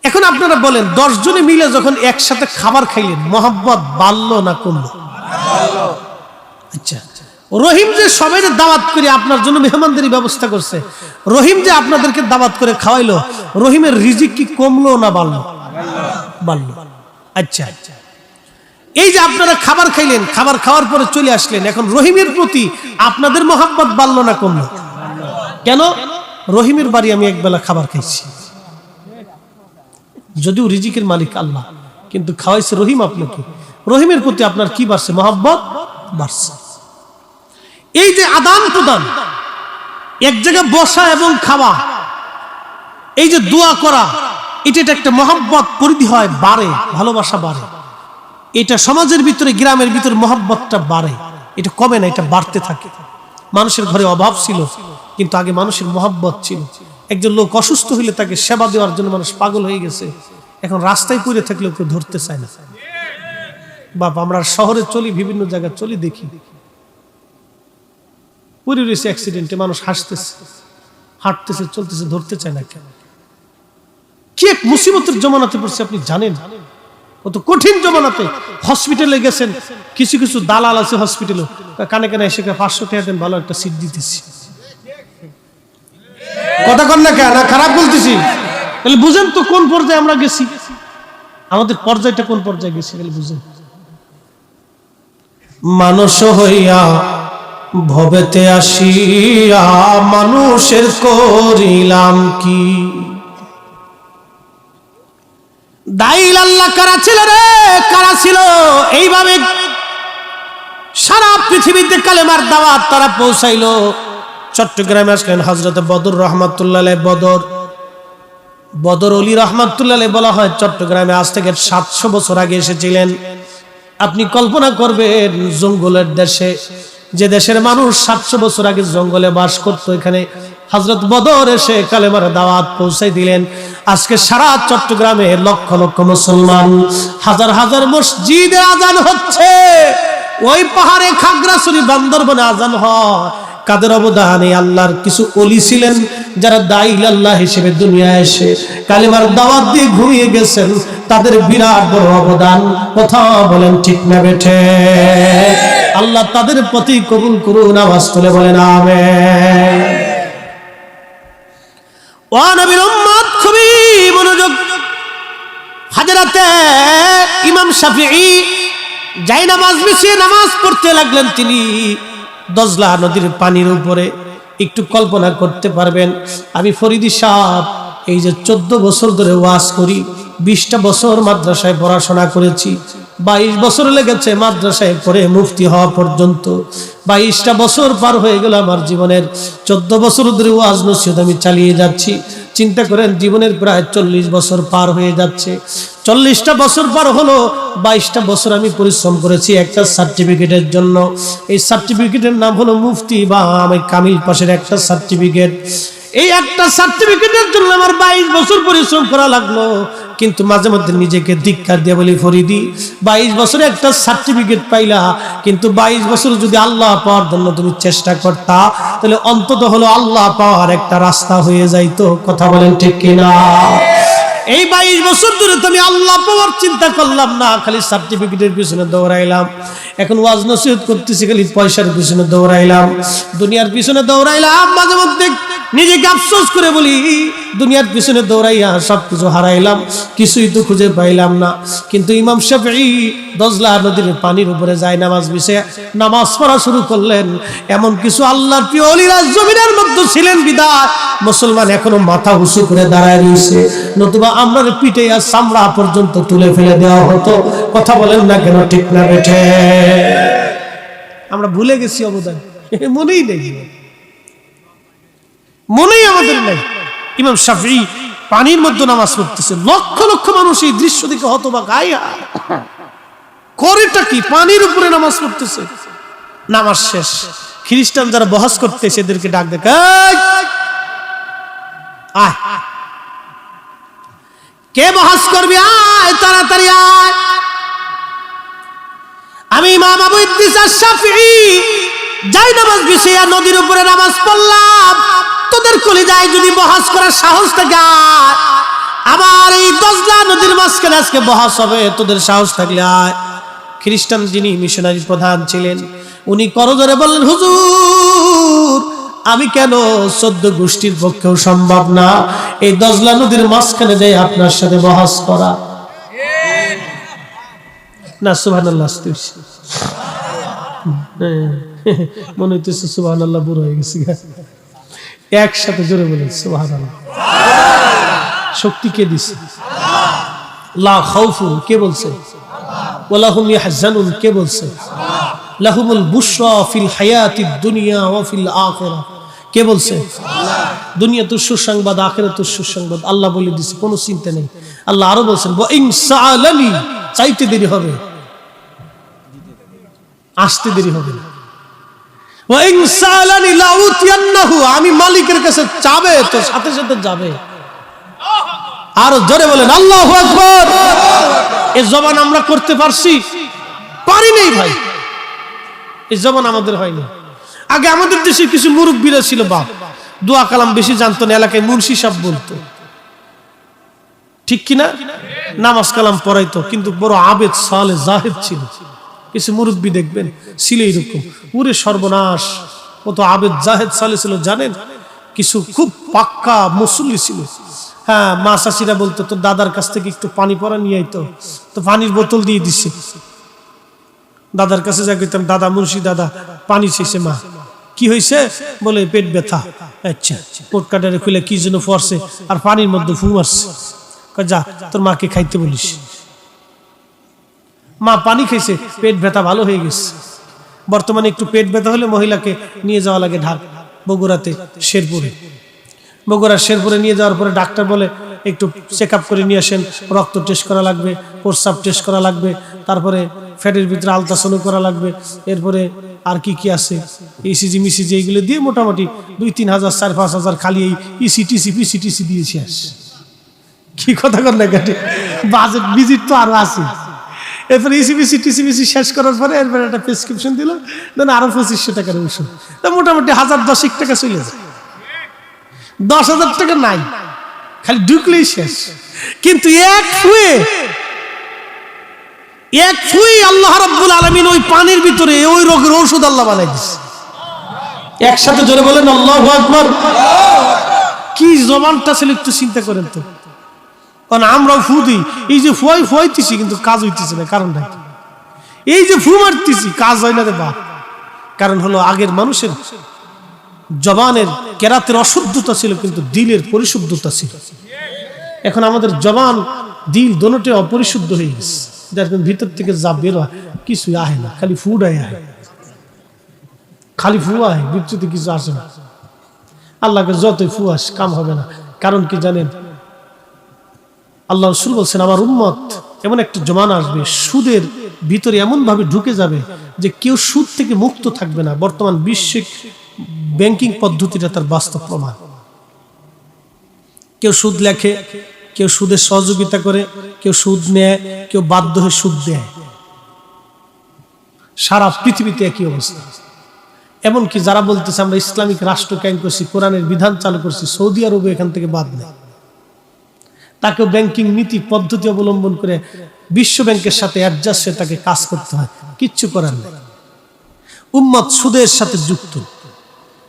এখন আপনারা বলেন, 10 জনে মিলে যখন একসাথে খাবার খাইলেন, মহব্বত বাড়লো না কমলো? আচ্ছা, রহিম যে সবাই দাওয়াত করে আপনার জন্য মেহমানদারি ব্যবস্থা করছে, রহিম যে আপনাদেরকে দাওয়াত করে খাওয়াইলো, রহিমের রিজিক কি কমলো না বাড়লো? বাড়লো। আচ্ছা, এই যে আপনারা খাবার খাইলেন, খাবার খাওয়ার পরে চলে আসলেন, এখন রহিমের প্রতি আপনাদের মহব্বত বাড়লো না কমলো? কেন? রহিমের বাড়ি আমি একবেলা খাবার খাইছি, যদিও রিজিকের মালিক আল্লাহ, কিন্তু খাওয়াইছে রহিম আপনাকে। রহিমের প্রতি আপনার কি বাড়ছে? মহব্বত বাড়ছে। এই যে আদান প্রদান, এক জায়গায় বসা এবং খাওয়া, এই যে দোয়া করা, এটা একটা মহব্বত পরিধি হয়, বাড়ে, ভালোবাসা বাড়ে। এটা সমাজের ভিতরে, গ্রামের ভিতরে মহব্বতটা বাড়ে, এটা কমে না, এটা বাড়তে থাকে। মানুষের ঘরে অভাব ছিল, কিন্তু আগে মানুষের মহব্বত ছিল। একজন লোক অসুস্থ হইলে তাকে সেবা দেওয়ার জন্য মানুষ পাগল হয়ে গেছে, এখন রাস্তায় পড়ে থাকলেও কেউ ধরতে চায় না। বাপ, আমরা শহরে চলি, বিভিন্ন জায়গায় চলি, দেখি পড়ে রয়েছে অ্যাক্সিডেন্টে, মানুষ হাসতেছে, হাঁটতেছে, চলতেছে, ধরতে চায় না। কি এক মুসিবতের জমানাতে পড়ছে আপনি জানেন? কত কঠিন জমানাতে। হসপিটালে গেছেন, কিছু কিছু দালাল আছে হসপিটালে, কানে কানে এসে 500 টাকা দেন, ভালো একটা সিট দিতেছি। কথা কন না কেন? খারাপ বলতেছি? তাহলে বুঝেন তো কোন পর্যায়ে আমরা গেছি, আমাদের পর্যায়টা কোন পর্যায়ে গেছি, তাহলে বুঝেন। মানুষ হইয়া ভবেতে আসিয়া মানুষের করিলাম কি? দাইল আল্লাহ কারা ছিল রে, কারা ছিল? এইভাবে সারা পৃথিবীতে কালেমার দাওয়াত তারা পৌঁছাইলো। চট্টগ্রামে আসলেন হযরত বদর রহমাতুল্লাহ আলাইহি। বদর ওলি রহমাতুল্লাহ আলাইহি বলা হয় চট্টগ্রামে আজ থেকে 700 বছর আগে এসেছিলেন। আপনি কল্পনা করবেন, জঙ্গলের দেশে, যে দেশের মানুষ 700 বছর আগে জঙ্গলে বাস করত, এখানে হযরত বদর এসে কালেমার দাওয়াত পৌঁছাই দিলেন। আজকে সারা চট্টগ্রামে লক্ষ লক্ষ মুসলমান, হাজার হাজার মসজিদে আজান হচ্ছে। ওই পাহাড়ে খাগড়াছড়ি, বান্দরবনে আজান হয়, কাদের অবদান? এই আল্লাহর কিছু ওলি ছিলেন যারা দাঈ আল্লাহ হিসেবে দুনিয়ায় এসে কালিমার দাওয়াত দিয়ে ঘুমিয়ে গেছেন, তাদের বিরাট বড় অবদান। কথা বলেন ঠিক না বেঠে? আল্লাহ তাদের প্রতি কবুল করুন, আওয়াজ তুলে বলেন আমিন। ও নবীর উম্মত, খুবই মনোযোগ। হাজরাতে ইমাম শাফিঈ যাই নামাজ বিছিয়ে নামাজ পড়তে লাগলেন। তিনি দজলা নদীর পানির উপরে। একটু কল্পনা করতে পারবেন, আমি ফরিদি সাহেব এই যে 14 বছর ধরে ওয়াজ করি, 20টা বছর মাদ্রাসায় পড়াশোনা করেছি, 22 বছর লেগেছে মাদ্রাসায় পড়ে মুফতি হওয়া পর্যন্ত। 22টা বছর পার হয়ে গেল আমার জীবনের। 14 বছর ধরে ওয়াজ নসিহত আমি চালিয়ে যাচ্ছি। চিন্তা করেন, জীবনের প্রায় 40 বছর পার হয়ে যাচ্ছে। 40টা বছর পার হলো, 22টা বছর আমি পরিশ্রম করেছি একটা সার্টিফিকেটের জন্য। এই সার্টিফিকেটের নাম হলো মুফতি বা আমি কামিল পাশের একটা সার্টিফিকেট। এই একটা সার্টিফিকেটের জন্য আমার 22 বছর পরিশ্রম করা লাগলো। কিন্তু মাঝে মধ্যে নিজেকে ধিক্কার দিয়ে বলি, ফরিদি 22 বছরে একটা সার্টিফিকেট পাইলা, কিন্তু 22 বছর যদি আল্লাহ পাওয়ার জন্য তুমি চেষ্টা করতা, তাহলে অন্তত হলো আল্লাহ পাওয়ার একটা রাস্তা হয়ে যাইতো। কথা বলেন ঠিক কিনা? এই 22 বছর ধরে তুমি আল্লাহ পাওয়ার চিন্তা করলাম না, খালি সার্টিফিকেটের পিছনে দৌড়াইলাম। এখন ওয়াজ নসিহত করতেছি, খালি পয়সার পিছনে দৌড়াইলাম, দুনিয়ার পিছনে দৌড়াইলাম। মাঝে মধ্যে নিজেকে আফসোস করে বলি, দুনিয়ার পিছনে দৌড়াইয়া সবকিছু হারাইলাম, কিছুই তো খুঁজে পাইলাম না। কিন্তু ইমাম শাফিঈ দজলা নদীর পানির উপরে যায় নামাজ বিছিয়ে নামাজ পড়া শুরু করলেন। এমন কিছু আল্লাহর প্রিয় ওলিরা জমিনের মধ্যে ছিলেন বিদায় মুসলমান এখনো মাথা উঁচু করে দাঁড়ায় রয়েছে, নতুবা আমরা পিঠে আর চামড়া পর্যন্ত তুলে ফেলে দেওয়া হতো। কথা বলেন না কেন, ঠিক না বেঠে? আমরা ভুলে গেছি অবদান, মনেই নেই, মনেই আমাদের নেই। ইমাম শাফিঈ পানির মধ্যে নামাজ পড়তেছে, লক্ষ লক্ষ মানুষ এই দৃশ্য দেখে হতবাক। করেটা কি? পানির উপরে নামাজ পড়তেছে। নামাজ শেষ, খ্রিস্টান যারা বহাস করতেছে এদেরকে ডাক দেখ, আয়, কে বহাস করবি? আয় তাড়াতাড়ি আয়। আমি ইমাম আবু ইদ্রিস আশ-শাফিঈ যাই নামাজ বিছিয়ে নদীর উপরে নামাজ পড়লাম। তোদের কলিজায় যদি বহাস করার সাহস থাকে, আমার এই দজলা নদীর মাঝখানে আজকে বহাস হবে, তোদের সাহস থাকলে আয়। খ্রিস্টান যিনি মিশনারি প্রধান ছিলেন, উনি করজোরে বললেন, হুজুর আমি কেন, 14 গোষ্ঠীর পক্ষেও সম্ভব না এই দজলা নদীর মাঝখানে যাই আপনার সাথে বহাস করা। না সুবহানাল্লাহ, মনে হইতেছে সুবহানাল্লাহ বুড়ো হয়ে গেছি। একসাথে জোরে বলেন সুবহানাল্লাহ। শক্তি কে দিছে? লা খাউফুন কে বলছে? ওয়ালা হুম ইয়াহজানুন কে বলছে? লাহুমুল বুশরা ফিল হায়াতিদ দুনিয়া ওয়া ফিল আখিরাহ কে বলছে? দুনিয়াতে সুসংবাদ, আখিরাতে সুসংবাদ আল্লাহ বলে দিয়েছে, কোনো চিন্তা নেই। আল্লাহ আরো বলছেন, ওয়া ইন সাআলানি, চাইতে দেরি হবে, আসতে দেরি হবে না। ওয়া ইন সাআলানি লাউতিয়ান্নাহু, আমি মালিকের কাছে চাবে তো সাথে সাথে যাবে। আর জোরে বলেন আল্লাহু আকবার। এই জবান আমরা করতে পারছি? পারি নাই ভাই, এই জবান আমাদের হয়নি। আগে আমাদের দেশে কিছু মুরব্বীরা ছিল, বাপ দোয়া কালাম বেশি জানতো না, এলাকায় মুন্সি সাহেব বলতো, ঠিক কিনা? নামাজ কালাম পড়াইতো, কিন্তু বড় আবেদ সালে জাহেদ ছিল। কিছু মুরব্বী দেখবেন ছিল এরকম, পুরে সর্বনাশ। কত আবেদ জাহেদ সালে ছিল জানেন? কিছু খুব পাক্কা মুসল্লি ছিল। হ্যাঁ, মা চাষিরা বলতো, তোর দাদার কাছ থেকে একটু পানি পরা নিয়ে আইতো, তো পানির বোতল দিয়ে দিছে। দাদার কাছে যা কইতাম, দাদা মুন্সি দাদা পানি চাইছে। মা কি হয়েছে? বলে পেট ব্যথা। আচ্ছা, কোট কাটারে খুলে কি জন্য পড়ছে, আর পানির মধ্যে ফু মারছে। যা তোর মাকে খাইতে বলিস। মা পানি খাইছে, পেট ব্যথা ভালো হয়ে গেছে। বর্তমানে একটু পেট ব্যথা হলে মহিলাকে নিয়ে যাওয়া লাগে ঢাক, বগুড়াতে শেরপুরে। বগুড়ার শেরপুরে নিয়ে যাওয়ার পরে ডাক্তার বলে একটু চেক আপ করে নিয়ে আসেন, রক্ত টেস্ট করা লাগবে, প্রস্রাব টেস্ট করা লাগবে, তারপরে ফ্যাটের ভিতরে আলট্রাসাউন্ড করা লাগবে, এরপরে আর কি কি আছে ইসিজি মিসিজি এইগুলো দিয়ে মোটামুটি 2-3 হাজার 4-5 হাজার খালি এই ইসিটিসি পিসিটিসি দিয়েছি। আস কি কথা কর না, বাজেট ভিজিট তো আরো আছে। এরপরে ইসিবিসি টিসিবিসি শেষ করার পরে এরপরে একটা প্রেসক্রিপশন দিল, দেন আরো 2500 টাকার ওষুধ, তা মোটামুটি 1010 টাকা চলে যায়। 10,000 টাকা নাই, খালি ঢুকলেই শেষ। কিন্তু এক ফুয়ে আল্লাহ রাব্বুল আলামিন ওই পানির ভিতরে ওই রোগের ঔষধ আল্লাহ বানাই দিচ্ছে। একসাথে জোরে বলেন আল্লাহু আকবার। কি জবানটা ছিল একটু চিন্তা করেন তো। কারণ আমরা ফু দিই, এই যে ফুয়াইতেছি কিন্তু কাজ হইতেছে না, কারণটা কি? এই যে ফু মারতেছি কাজ হয় না রে বাপ। কারণ হলো আগের মানুষের জবানের কেরাতের অশুদ্ধতা ছিল কিন্তু দিলের পরিশুদ্ধতা ছিল। এখন আমাদের জবান দিল দোনোটাই অপরিশুদ্ধ হয়ে গেছে, যার ভিতর থেকে যা বের হয় কিছু আহে না, খালি ফুটাই আহে, খালি ফুয়া আহে, বিচ্যুতি কিছু আসে না। আল্লাহকে যতই ফুয়াস কাম হবে না। কারণ কি জানেন? আল্লাহ রাসূল বলছেন আমার উম্মত এমন একটা জমানা আসবে সুদের ভিতরে এমন ভাবে ঢুকে যাবে যে কেউ সুদ থেকে মুক্ত থাকবে না। বর্তমান বিশ্বিক ব্যাংকিং পদ্ধতিটা তার বাস্তব প্রমাণ। কেউ সুদ লেখে, কেউ সুদের সহযোগিতা করে, কেউ সুদ নেয়, কেউ বাধ্য হয়ে সুদ দেয়। সারা পৃথিবীতে একই অবস্থা। এমনকি যারা বলতেছে আমরা ইসলামিক রাষ্ট্র কায়েম করছি, কোরআনের বিধান চালু করছি, সৌদি আরবে এখান থেকে বাদ নেয়, তাকেও ব্যাংকিং নীতি পদ্ধতি অবলম্বন করে বিশ্ব ব্যাংকের সাথে অ্যাডজাস্ট হয়ে তাকে কাজ করতে হয়, কিচ্ছু করার নেই। উম্মত সুদের সাথে যুক্ত।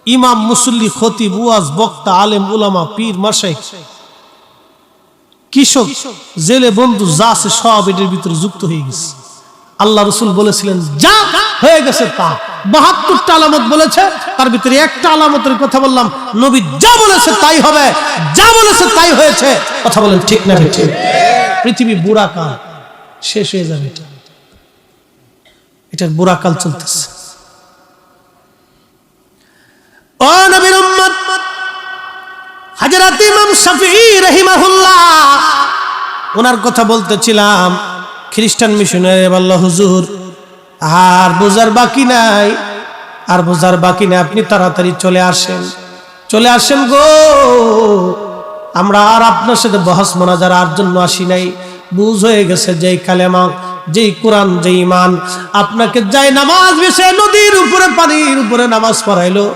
ইমাম, মুসল্লি, খতিব, ওয়াজ, বক্তা, আলেম, উলামা, পীর, মাশাইখ, কৃষক, জেলে বন্ধু যা আছে সব এটার ভিতরে যুক্ত হয়ে গেছে। আল্লাহ রাসূল বলেছিলেন যা হয়ে গেছে তা। 72টা আলামত বলেছে, তার ভিতরে একটা আলামতের কথা বললাম, নবী যা বলেছে তাই হবে, যা বলেছে তাই হয়েছে। কথা বলেন ঠিক না ঠিক? পৃথিবী বুড়া কাল, শেষ হয়ে যাবে, এটার বুড়া কাল চলতেছে। ও নবীর উম্মত, হযরত ইমাম শাফিঈ রাহিমাহুল্লাহ ওনার কথা বলতেছিলাম। খ্রিস্টান মিশনারি বলল হুজুর আর বোঝার বাকি নাই, আর বোঝার বাকি নাই, আপনি তাড়াতাড়ি চলে আসেন গো। আমরা আর আপনার সাথে বহস মোনাজারার জন্য আসি নাই। বুঝ হয়ে গেছে যেই কালেমা, যেই কোরআন, যেই ঈমান আপনাকে যাই নামাজ বেশে নদীর উপরে পানির উপরে নামাজ পড়াইলো,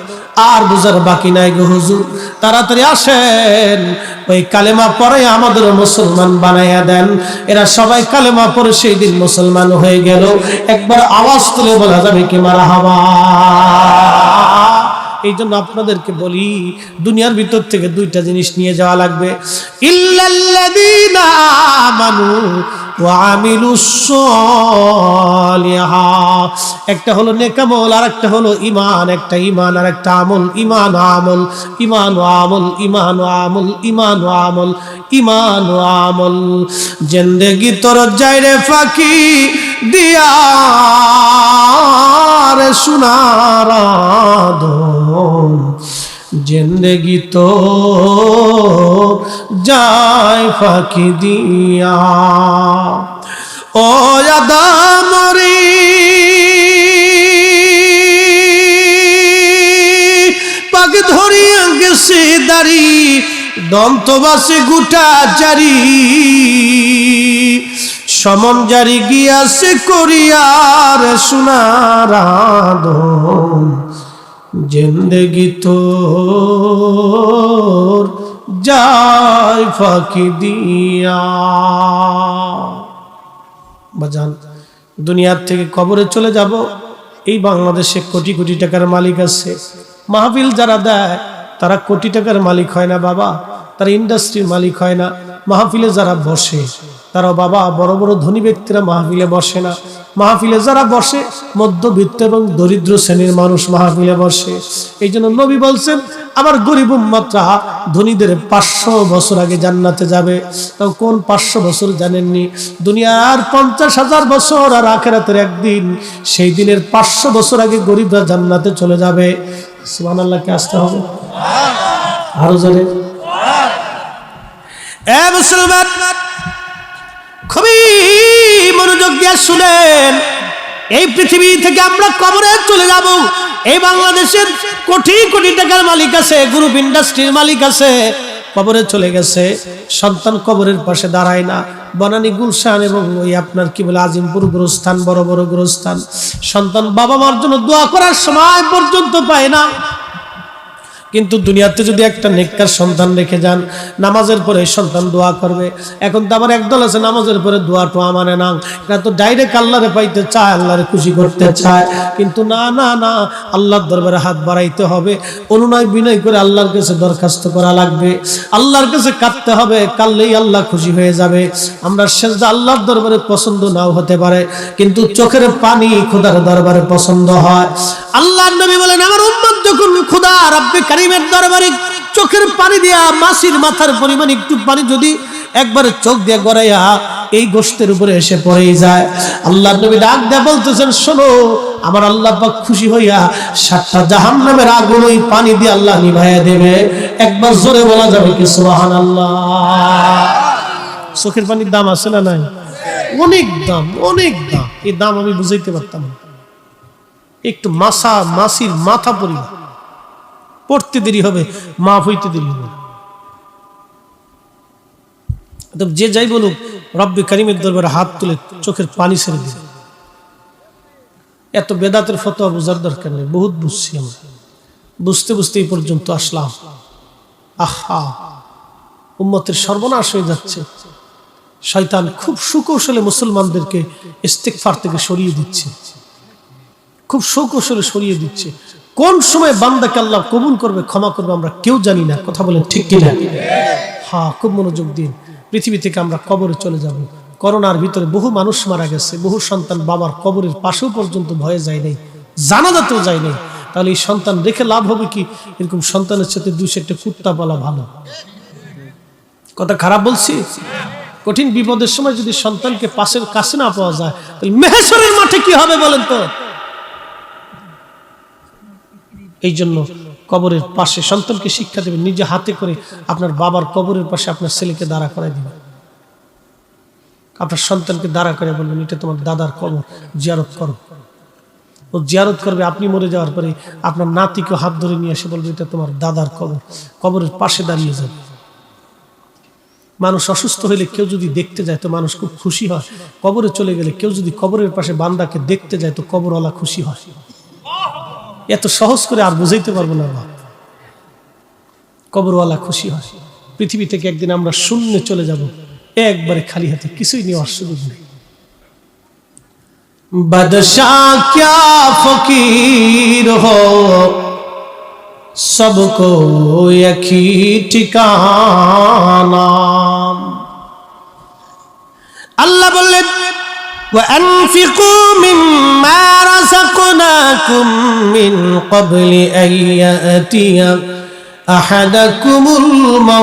আর বুঝার বাকি নাই গো হুজুর। তাড়াতাড়ি আসেন, ওই কালেমা পড়ে আমাদের মুসলমান বানাইয়া দেন। এরা সবাই কালেমা পড়ে সেই দিন মুসলমান হয়ে গেল। একবার আওয়াজ তুলে বলা যাবে কি মারহাবা? এই জন্য আপনাদেরকে বলি দুনিয়ার ভিতর থেকে দুইটা জিনিস নিয়ে যাওয়া লাগবে। ইল্লাল্লাযীনা আমানু ওয়া আমিলুস সালিহাত। একটা হলো নেক আমল, আর একটা হলো ঈমান। একটা ঈমান আর একটা আমল। ঈমান ও আমল, ঈমান ও আমল, ঈমান ও আমল, ঈমান ও আমল, ঈমান ও আমল। জিন্দেগি তোর যাইরে ফাঁকি দিয়া রে সোনার আদম, জিন্দেগি তো যায় ফাঁকি দিয়া। ও আদম রে পাক ধরিয়া গেছে দাড়ি, দন্তবাসে গুটা জারি, সমন জারি গিয়াছে করিয়ার সোনার আদম, জিন্দেগি তোর যায় ফাঁকি দিয়া। বাজান দুনিয়ার থেকে কবরে চলে যাব। এই বাংলাদেশে কোটি কোটি টাকার মালিক আছে। মাহফিল যারা দেয় তারা কোটি টাকার মালিক হয় না বাবা, তারা ইন্ডাস্ট্রির মালিক হয় না। মাহফিলে যারা বসে তারা বাবা বড় বড় ধনী ব্যক্তিরা মাহফিলে বসে না। মাহফিলে যারা বসে মধ্যবিত্ত এবং দরিদ্র শ্রেণীর মানুষ মাহফিলে বসে। এই জন্য নবী বলছেন আমার গরিব উম্মতরা ধনীদের 500 বছর আগে জান্নাতে যাবে। তাও কোন 500 বছর জানেননি? দুনিয়ার 50,000 বছর আর আখিরাতের একদিন, সেই দিনের 500 বছর আগে গরিবরা জান্নাতে চলে যাবে। সুবহানাল্লাহকে আসতে হবে আরো জোরে। এ মুসলমান খুবই মনোযোগ দিয়ে শুনেন, এই পৃথিবী থেকে আমরা কবরে চলে যাব। এই বাংলাদেশের কোটি কোটি টাকার মালিক আছে, গ্রুপ ইন্ডাস্ট্রির মালিক আছে, কবরে চলে গেছে। সন্তান কবরের পাশে দাঁড়ায় না, বনানী গুলশান এবং ওই আপনার কি বলে আজিমপুর গোরস্থান, বড় বড় গোরস্থান, সন্তান বাবা মার জন্য দোয়া করার সময় পর্যন্ত পায় না। কিন্তু দুনিয়াতে যদি একটা নেককার সন্তান রেখে যান, নামাজের পরে সন্তান দোয়া করবে। এখন তো আবার একদল আছে নামাজের পরে দোয়া টোয়া মানে না, এটা তো ডাইরেক্ট আল্লাহরে পাইতে চায়, আল্লাহরে খুশি করতে চায়। কিন্তু না না না, আল্লাহর দরবারে হাত বাড়াইতে হবে, অনুনয় বিনয় করে আল্লাহর কাছে দরখাস্ত করা লাগবে, আল্লাহর কাছে কাঁদতে হবে, কাঁদলেই আল্লাহ খুশি হয়ে যাবে। আমরা সেজদা আল্লাহর দরবারে পছন্দ নাও হতে পারে, কিন্তু চোখের পানি খোদার দরবারে পছন্দ হয়। আল্লাহর নবী বলেন, আমার উম্মত যখন খোদা রব্বে কারীমের দরবারে চোখের পানি দিয়া মাছির মাথার পরিমাণ একটু পানি যদি একবার চোখ দিয়ে গড়াইয়া এই গোশতের উপরে এসে পড়েই যায়, আল্লাহর নবী ডাক দিয়ে বলতেছেন, শোনো, আমার আল্লাহ পাক খুশি হইয়া 7টা জাহান্নামের আগুন ওই পানি দিয়ে আল্লাহ নিভাইয়া দেবে। একবার জোরে বলা যাবে কি সুবহানাল্লাহ? চোখের পানির দাম আছে না নাই? অনেক দাম, অনেক দাম। এই দাম আমি বুঝাইতে পারতাম না। একটু মাছির মাথা পড়তে দেরি হবে, মাফ হইতে দেরি হবে। যে যাই বলুক, রব্বে কারীমের দরবারে হাত তুলে চোখের পানি ছেড়ে দিবে। এত বেদাতের ফতোয়া বোঝার দরকার নেই, বহুত বুঝছি আমরা, বুঝতে বুঝতে এই পর্যন্ত আসলাম। আহা, উম্মতের সর্বনাশ হয়ে যাচ্ছে। শয়তান খুব সুকৌশলে মুসলমানদেরকে ইস্তিগফার থেকে সরিয়ে দিচ্ছে, খুব সুকৌশলে সরিয়ে দিচ্ছে। কোন সময় বান্দাকে আল্লাহ কবুল করবে, ক্ষমা করবে, আমরা কেউ জানি না। কথা বলেন ঠিক কিনা? হ্যাঁ, খুব মনোযোগ দিন। পৃথিবী থেকে আমরা কবরে চলে যাব। করোনার ভিতরে বহু মানুষ মারা গেছে, বহু সন্তান বাবার কবরের পাশেও পর্যন্ত ভয়ে যায় নাই, জানাজাতেও যায় নাই। তাহলে এই সন্তান রেখে লাভ হবে কি? এরকম সন্তানের সাথে 2-4টা কুত্তা পালা ভালো। কথা খারাপ বলছি? কঠিন বিপদের সময় যদি সন্তানকে পাশের কাছে না পাওয়া যায়, তাহলে মেহেশ্বরের মাঠে কি হবে বলেন তো? এই জন্য কবরের পাশে সন্তানকে শিক্ষা দেবেন, নিজে হাতে করে আপনার বাবার কবরের পাশে আপনার ছেলেকে দাঁড়া করাই দিবেন। আপনার সন্তানকে দাঁড়া করে বলবেন, এটা তোমার দাদার কবর, জিয়ারত করো। ও জিয়ারত করবে। আপনি মরে যাওয়ার পরে আপনার নাতিকে হাত ধরে নিয়ে এসে বলবে, এটা তোমার দাদার কবর। কবরের পাশে দাঁড়িয়ে যাবে। মানুষ অসুস্থ হইলে কেউ যদি দেখতে যায় তো মানুষ খুব খুশি হয়। কবরে চলে গেলে কেউ যদি কবরের পাশে বান্দাকে দেখতে যায় তো কবরওয়ালা খুশি হয়। এত সহজ করে আর বুঝাইতে পারবো না। কবরওয়ালা খুশি হয়। পৃথিবী থেকে একদিন আমরা শূন্যে চলে যাব, একবারে খালি হাতে, কিছুই নেওয়ার সুযোগ নেই। বাদশাহ क्या फकीर हो, सबको एक ही ठिकाना। अल्लाह बोले, وأنفقوا مما رزقناكم من قبل أن يأتي أحدكم الموت।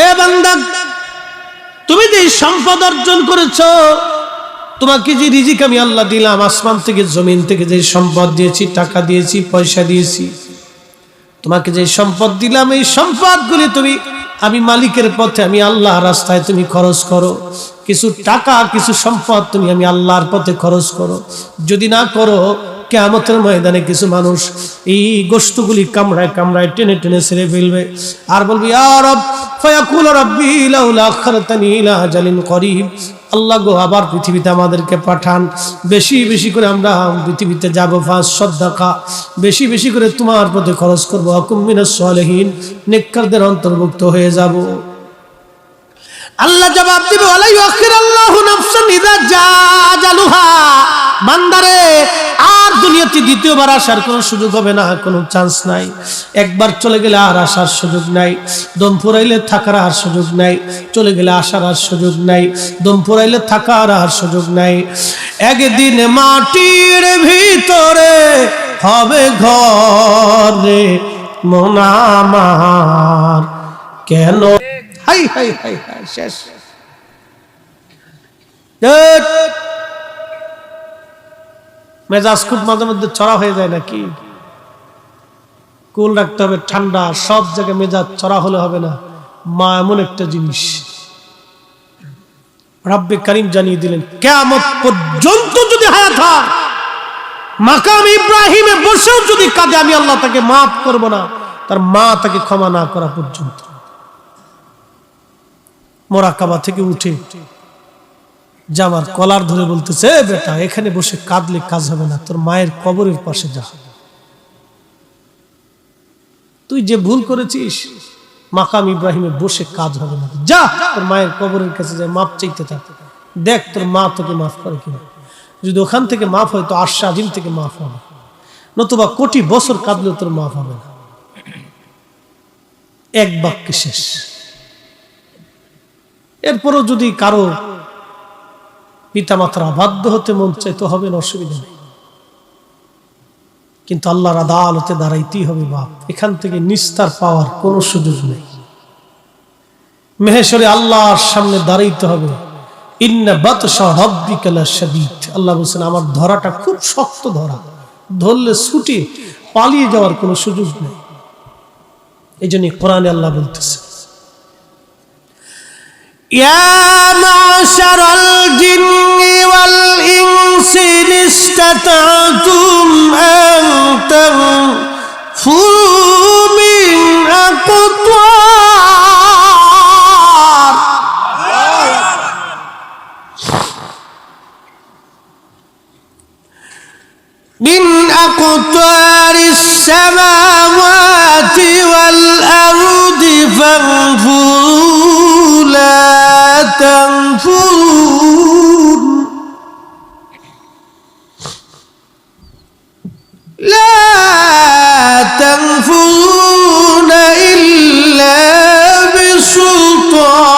এ বান্দা, তুমি যে সম্পদ অর্জন করেছো, তোমাকে যে রিজিক আমি আল্লাহ দিলাম, আসমান থেকে জমিন থেকে যে সম্পদ দিয়েছি, টাকা দিয়েছি, পয়সা দিয়েছি, তোমাকে যে সম্পদ দিলাম, এই সম্পদগুলি তুমি আমি মালিকের পথে, আমি আল্লাহর রাস্তায় তুমি খরচ করো। কিছু টাকা, কিছু সম্পদ তুমি আমি আল্লাহর পথে খরচ করো। যদি না করো, কিয়ামতের ময়দানে কিছু মানুষ এই গোশতগুলি কামড়ায় কামড়ায় টেনে টেনে ছেড়ে ফেলবে আর বলবে, ইয়া রব, ফায়াকুল রাব্বি লাউলা আখরতানি ইলা আজালিন করিব। আল্লাহ গো, আবার পৃথিবীতে আমাদেরকে পাঠান, বেশি বেশি করে আমরা পৃথিবীতে যাব, ফাস সাদাকা, বেশি বেশি করে তোমার পথে খরচ করব, হুকুম মিনাস সালিহিন, নেককারদের অন্তর্ভুক্ত হয়ে যাব। আল্লাহ জবাব দিবে, ওয়ালা ইউখিরুল্লাহু নাফসান ইযা জাআ আজালুহা। বান্দারে, আর দুনিয়াতে দ্বিতীয়বার আসার কোনো সুযোগ হবে না, কোনো চান্স নাই। একবার চলে গেলে আর আসার সুযোগ নাই। দম ফুরাইলে থাকার আর সুযোগ নাই, চলে গেলে আসার আর সুযোগ নাই। দম ফুরাইলে থাকার আর সুযোগ নাই। একদিন মাটির ভিতরে হবে ঘর রে মন আমার, কেন হাই হাই হাই হাই, শেষ। মেজাজ খুব মাঝে মধ্যে চড়া হয়ে যায় নাকি? কুল রাখতে হবে, ঠান্ডা। সব জায়গায় মেজাজ চড়া হলে হবে না। মা এমন একটা জিনিস, রব্বে কারীম জানিয়ে দিলেন, কিয়ামত পর্যন্ত যদি হায়াত হয়, মাকাম ইব্রাহিমে বসেও যদি কাঁদে, আমি আল্লাহ তাকে মাফ করব না। তার মা তাকে ক্ষমা না করা পর্যন্ত। মোরাকাবা থেকে উঠে জামার কলার ধরে বলতেছে, বেটা এখানে বসে কাঁদলে কাজ হবে না, তোর মায়ের কবরের পাশে যা, তুই যে ভুল করেছিস মাকাম ইব্রাহিমে বসে কাজ হবে না, যা তোর মায়ের কবরের কাছে যায় মাপ চাইতে থাক, দেখ তোর মা তোকে মাফ করে কিনা। যদি ওখান থেকে মাফ হয় তো আরশে আজিম থেকে মাফ হবে, নতুবা কোটি বছর কাঁদলেও তোর মাফ হবে না। এক বাক্যে শেষ। এরপরও যদি কারো পিতামাতার বাধ্য হতে মন চায় তো হবে না, অসুবিধা নেই, কিন্তু আল্লাহর আদালতে দাঁড়াইতেই হবে বাপ, এখান থেকে নিস্তার পাওয়ার কোনো সুযোগ নেই। মেহেশরে আল্লাহর সামনে দাঁড়াইতে হবে। ইন্না বাতশা রাব্বিকা লাশাদীদ, আল্লাহ বলেন আমার ধরাটা খুব শক্ত ধরা, ধরলে ছুটে পালিয়ে যাওয়ার কোনো সুযোগ নেই। এই জন্য কোরআনে আল্লাহ বলতেছে, ইয়া মা'শারাল জিন্নি ওয়াল ইনসি ইসতাতা'তুম আন তানফুযু মিন আকতার من أقطار السماوات والأرض فانفذوا لا تنفذون لا تنفذون إلا بسلطان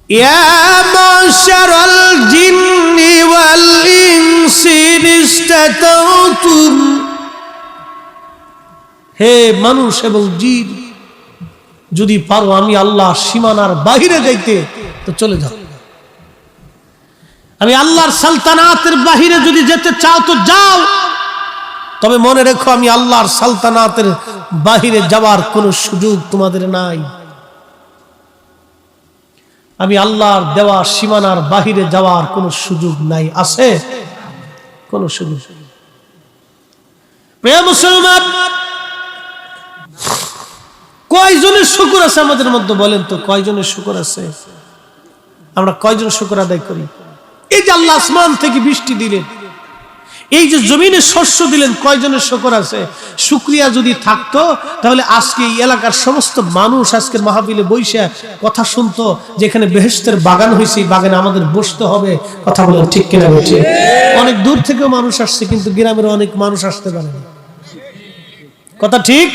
يا معشر الجن والإنس إن استطعتم, হে মানুষ এবং জিন যদি পারো আমি আল্লাহ সীমানার বাহিরে যাইতে তো চলে যাও, আমি আল্লাহর সালতানাতের বাহিরে যদি যেতে চাও তো যাও, তবে মনে রেখো আমি আল্লাহর সালতানাতের বাহিরে যাওয়ার কোনো সুযোগ তোমাদের নাই। আমি আল্লাহর দেওয়া সীমানার বাহিরে যাওয়ার কোনো সুযোগ নাই, আছে কোন সুযোগ? প্রিয় মুসলমান, কয়জনের শুকর আছে আমাদের মধ্যে বলেন তো, কয়জনের শুকর আছে? আমরা কয়জন শুকর আদায় করি? এই যে আল্লাহ আসমান থেকে বৃষ্টি দিলেন, এই যে জমিনে শস্য দিলেন, কয়জনের শুকর আছে? শুকরিয়া যদি থাকতো তাহলে আজকে এই এলাকার সমস্ত মানুষ আজকের মাহফিলে বইসা কথা শুনতো, যেখানে বেহেশতের বাগান হয়েছে এই বাগানে আমাদের বসতে হবে। কথা বলেন ঠিক কিনা? বলছে অনেক দূর থেকেও মানুষ আসছে, কিন্তু গ্রামের অনেক মানুষ আসতে পারে না। কথা ঠিক?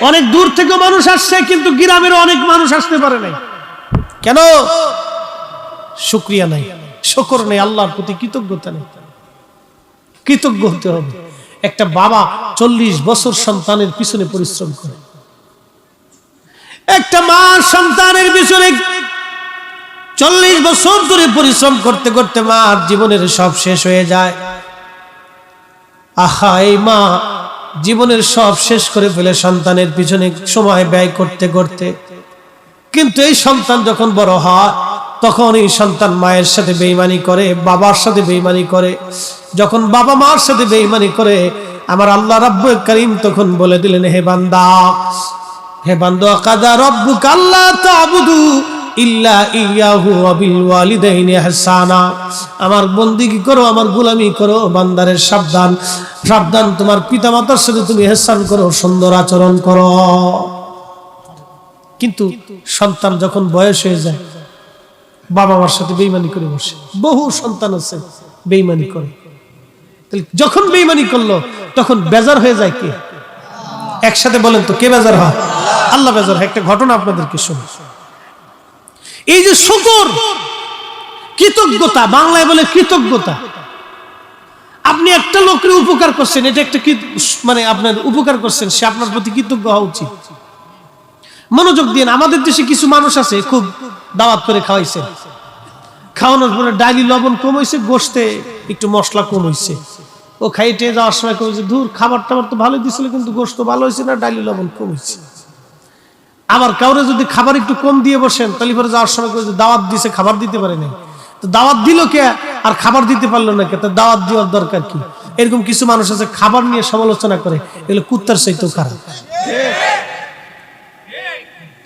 অনেক দূর থেকেও মানুষ আসছে, কিন্তু গ্রামের অনেক মানুষ আসতে পারে নাই। কেন? শুকরিয়া নাই, শুকর নেই, আল্লাহর প্রতি কৃতজ্ঞতা নেই। কৃতজ্ঞ হতে হবে। একটা বাবা 40 বছর সন্তানের পিছনে পরিশ্রম করে, একটা মা সন্তানের পিছনে 40 বছর ধরে পরিশ্রম করতে করতে মার জীবনের সব শেষ হয়ে যায়। আহা, এই মা জীবনের সব শেষ করে ফেলে সন্তানের পিছনে সময় ব্যয় করতে করতে, কিন্তু এই সন্তান যখন বড় হয় তখন এই সন্তান মায়ের সাথে বেঈমানি করে, বাবার সাথে বেঈমানি করে। যখন বাবা মার সাথে বেঈমানি করে, আমার আল্লাহ রাব্বুল কারীম তখন বলে দিলেন, হে বান্দা, হে বান্দা, কাযা রাব্বুকা আল্লা তা'বুদু ইল্লা ইয়াহু ওয়া বিল ওয়ালিদাইনি ইহসানা। আমার বন্দেগী করো, আমার গোলামি করো, বান্দারের সাবধান সাবধান, তোমার পিতামাতার সাথে তুমি ইহসান করো, সুন্দর আচরণ করো। কিন্তু সন্তান যখন বয়স হয়ে যায়, বাবা মার সাথে বেঈমানি করে বসে। বহু সন্তান আছে বেঈমানি করে। যখন বেঈমানি করলো তখন বেজার হয়ে যায় কে? একসাথে বলেন তো, কে বেজার হয়? আল্লাহ বেজার হয়। একটা ঘটনা আপনাদেরকে শুনি। এই যে শুকর, কৃতজ্ঞতা, বাংলায় বলে কৃতজ্ঞতা। আপনি একটা লোকের উপকার করছেন, এটা একটা মানে আপনার উপকার করছেন, সে আপনার প্রতি কৃতজ্ঞ হওয়া উচিত। মনোযোগ দিন। আমাদের দেশে কিছু মানুষ আছে খুব দাওয়াত করে খাওয়াইছেন, খাওয়ানোর পরে ডাইলি লবণ কম হয়েছে, গোশতে একটু মশলা কম হয়েছে, ও খাইতে যাওয়ার সময় কমেছে, ধুর খাবার টাবার তো ভালো দিছিল কিন্তু গোশত ভালো হয়েছে না, ডাইলি লবণ কম হয়েছে। আবার কাউরে যদি খাবার একটু কম দিয়ে বসেন, তাহলে পরে যাওয়ার সময় দাওয়াত দিছে, খাবার দিতে পারে নাই, তো দাওয়াত দিল কে? আর খাবার দিতে পারলো না, তার দাওয়াত দেওয়ার দরকার কি? এরকম কিছু মানুষ আছে খাবার নিয়ে সমালোচনা করে, এগুলো কুত্তার চাইতেও খারাপ।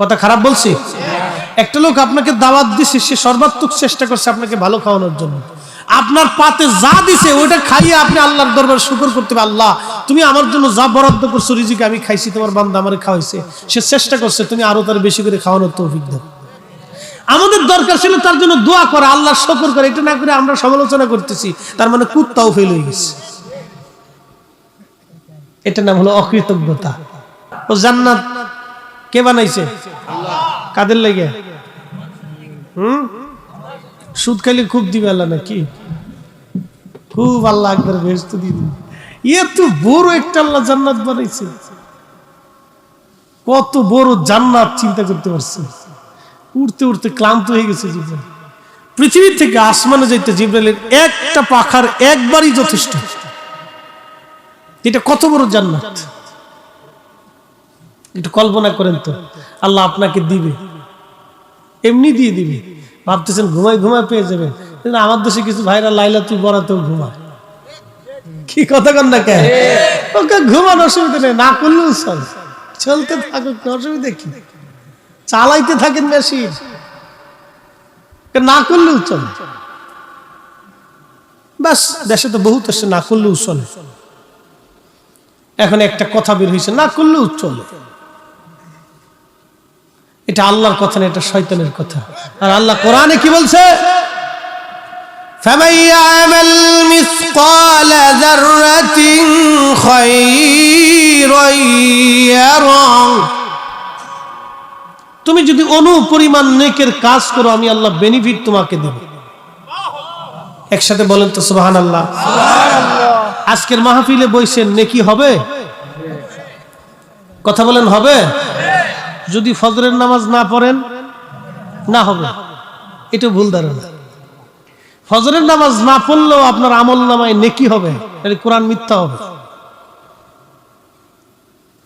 কথা খারাপ বলছি? একটা লোক আপনাকে দাওয়াত দিছে, সে সর্বাত্মক চেষ্টা করছে আপনাকে ভালো খাওয়ানোর জন্য, আপনার পাতে যা দিছে ওইটা খাইয়ে আপনি আল্লাহর দরবারে শুকর করতে হবে, আল্লাহ তুমি আমার জন্য যা বরাদ্দ করছো রিজিক আমি খাইছি, তোমার বান্দা আমারে খাওয়াইছে, সে চেষ্টা করছে, তুমি আরো তার বেশি করে খাওয়ানোর তৌফিক দাও। আমাদের দরকার ছিল তার জন্য দোয়া করা, আল্লাহর শুকর করে, এটা না করে আমরা সমালোচনা করতেছি, তার মানে কুত্তাও ফেল হয়ে গেছে। এটা নাম হলো অকৃতজ্ঞতা। ও জান্নাত কে বানাইছে? আল্লাহ। কাদের লাগে? সুদ খাইলে খুব দিবে আল্লাহ নাকি? খুব আল্লাহ একবার বেহেশত দিবে। এত বড় একটা আল্লাহ জান্নাত বানাইছে, কত বড় জান্নাত চিন্তা করতে পারছে। উড়তে উড়তে ক্লান্ত হয়ে গেছে জিবরাইল। পৃথিবী থেকে আসমানে যাইতে জিবরাইলের একটা পাখার একবারই যথেষ্ট। এটা কত বড় জান্নাত একটু কল্পনা করেন তো। আল্লাহ আপনাকে দিবে, এমনি দিয়ে দিবে, ভাবতেছেন ঘুমায় ঘুমায় পেয়ে যাবেন। আমার দেশে কিছু ভাইরা লাইলাতুল বরাতেও ঘুমায়। কি কথা কন না কেন? ওকে ঘুমানো অসুবিধা নেই, না করলেও চল, চলতে থাকুক, অসুবিধা কি? চালাইতে থাকেন মেশিন, না করলেও চলে। বাস দেশে তো বহুত আসছে না করলেও চলে। এখন একটা কথা বের হয়েছে না করলেও চলে। এটা আল্লাহর কথা না, এটা শয়তানের কথা। আর আল্লাহ কোরআনে কি বলছে? فَمَن يَعْمَلْ مِثْقَالَ ذَرَّةٍ خَيْرًا يَرَهُ। তুমি যদি অনুপরিমাণ নেকের কাজ করো, আমি আল্লাহ বেনিফিট তোমাকে দেব। একসাথে বলেন তো সুবহানাল্লাহ। আজকের মাহফিলে বইছেন, নেকি হবে? কথা বলেন হবে? যদি ফজরের নামাজ না পড়েন না হবে, এটা ভুল ধারণা। ফজরের নামাজ না পড়লেও আপনার আমল নামায় নেকি হবে, এটা কোরআন মিথ্যা হবে।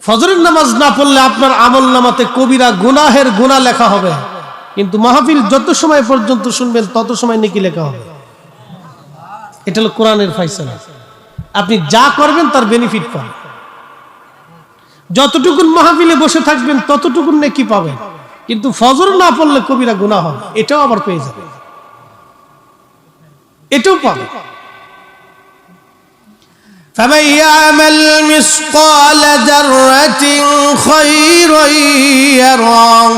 ফজরের নামাজ না পড়লে আপনার আমল নামাতে কবিরা গুনাহের গুনাহ লেখা হবে, কিন্তু মাহফিল যত সময় পর্যন্ত শুনবেন তত সময় নেকি লেখা হবে। এটা হলো কোরআনের ফয়সালা। আপনি যা করবেন তার বেনিফিট পাবেন। যতটুকুন মাহফিলে বসে থাকবেন ততটুকুন নেকি পাবেন, কিন্তু ফজর না পড়লে কবিরা গুনাহ হবে, এটাও আবার পেয়ে যাবে, এটাও পাবে। فَمَن يَعْمَلْ مِثْقَالَ ذَرَّةٍ خَيْرًا يَرَهُ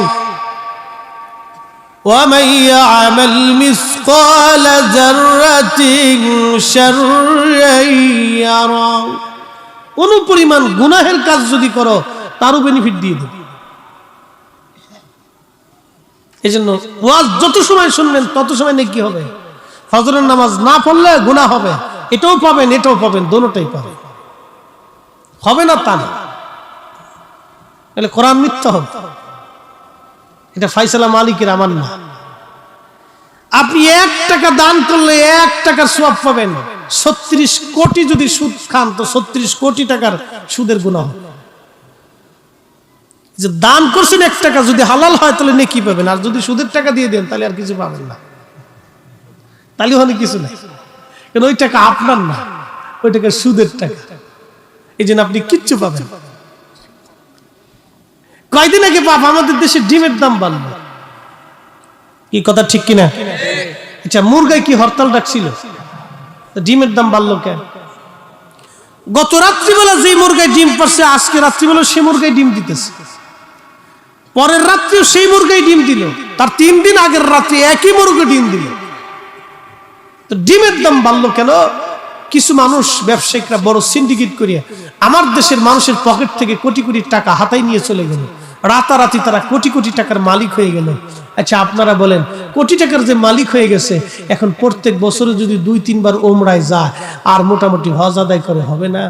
وَمَن يَعْمَلْ مِثْقَالَ ذَرَّةٍ شَرًّا يَرَهُ। অনুপরিমাণ গুনাহের কাজ যদি করো তারও বেনিফিট দিয়ে দেবে। এজন্য ওয়াজ যত সময় শুনবেন তত সময় নেকি হবে। ফজরের নামাজ না পড়লে গুনাহ হবে, এটাও পাবেন এটাও পাবেন, দোনোটাই পাবেন। হবে না তা না, তাহলে কোরআন মিথ্যা হবে। এটা ফয়সালা মালিকের, আমার না। আপনি 1 টাকা দান করলে 1 টাকার সওয়াব পাবেন। 36 কোটি যদি সুদ খান তো 36 কোটি টাকার সুদের গুনাহ। যে দান করছেন 1 টাকা যদি হালাল হয় তাহলে নেকি পাবেন, আর যদি সুদের টাকা দিয়ে দেন তাহলে আর কিছু পাবেন না। তাহলে হলে কিছু নাই, কারণ ওই টাকা আপনার না, ওই টাকা সুদের টাকা। এই জন্য আপনি কিচ্ছু পাবেন। কয়দিন আগে বাপ আমাদের দেশে ডিমের দাম বাড়লো, কি কথা ঠিক কিনা? আচ্ছা, মুরগায় কি হরতাল ডাকছিল? ডিমের দাম বাড়লো কেন? গত রাত্রিবেলা যে মুরগায় ডিম পারছে, আজকে রাত্রিবেলা সে মুরগায় ডিম দিতেছে, পরের রাত্রিও সেই মুরগায় ডিম দিল, তার 3 দিন আগের রাত্রি একই মুরগা ডিম দিল। তো ডিমের দাম বাড়লো কেন? কিছু মানুষ ব্যবসায়িকরা বড় সিন্ডিকেট করিয়া আমার দেশের মানুষের পকেট থেকে কোটি কোটি টাকা হাতায় নিয়ে চলে গেল। রাতারাতি তারা কোটি কোটি টাকার মালিক হয়ে গেল। আচ্ছা, আপনারা বলেন, কোটি টাকার যে মালিক হয়ে গেছে, এখন প্রত্যেক বছরে যদি 2-3 বার ওমরায় যায় আর মোটামুটি হজ আদায় করে, হবে না?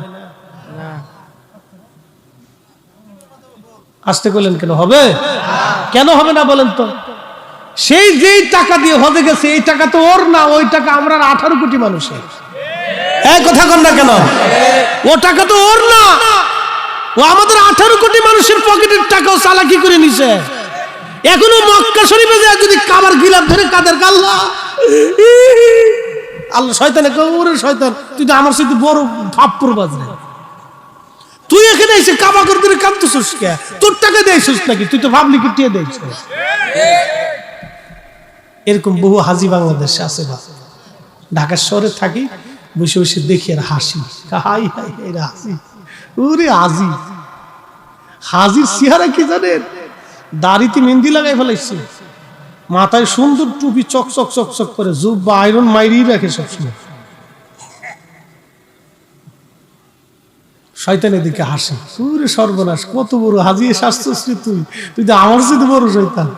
আসতে বলেন কেন হবে? কেন হবে না বলেন তো? সেই যেই টাকা দিয়ে হজে গেছে, এই টাকা তো ওর না, ওই টাকা আমরা 18 কোটি মানুষের। এই কথা কন না কেন? ও টাকা তো ওর না, ও আমাদের 18 কোটি মানুষের পকেটের টাকাও চালাকি করে নিছে। এখনো মক্কা শরীফে যায় যদি কাবার গিলাফ ধরে কাদের কাল্লা আল্লাহ শয়তানে ওরে শয়তান, তুই তো আমার সাথে বড় ভাবপুর বাজরে, তুই এখানে এসে কাবা করে দিলে কাঁদতেছিস কে? তোর টাকা দিয়েছিস নাকি? তুই তো ভাবলি কি টিয়ে দিয়েছিস? এরকম বহু হাজি বাংলাদেশে আছে। ঢাকা শহরে থাকি, বসে বসে দেখি আর হাসি, হাই হাই এরা হাসি, ওরে হাজি। হাজির চেহারা কি জানেন? দাড়িতে মেহেন্দি লাগাই ফেলাইছে, মাথায় সুন্দর টুপি চকচক চকচক করে, জুব্বা আয়রন মাইরিয়ে রাখে সবসময়। শয়তানের দিকে হাসে, পুরো সর্বনাশ, কত বড় হাজি শাস্ত্রশ্রী তুই, তুই তো আমার সাথে বড় শয়তান,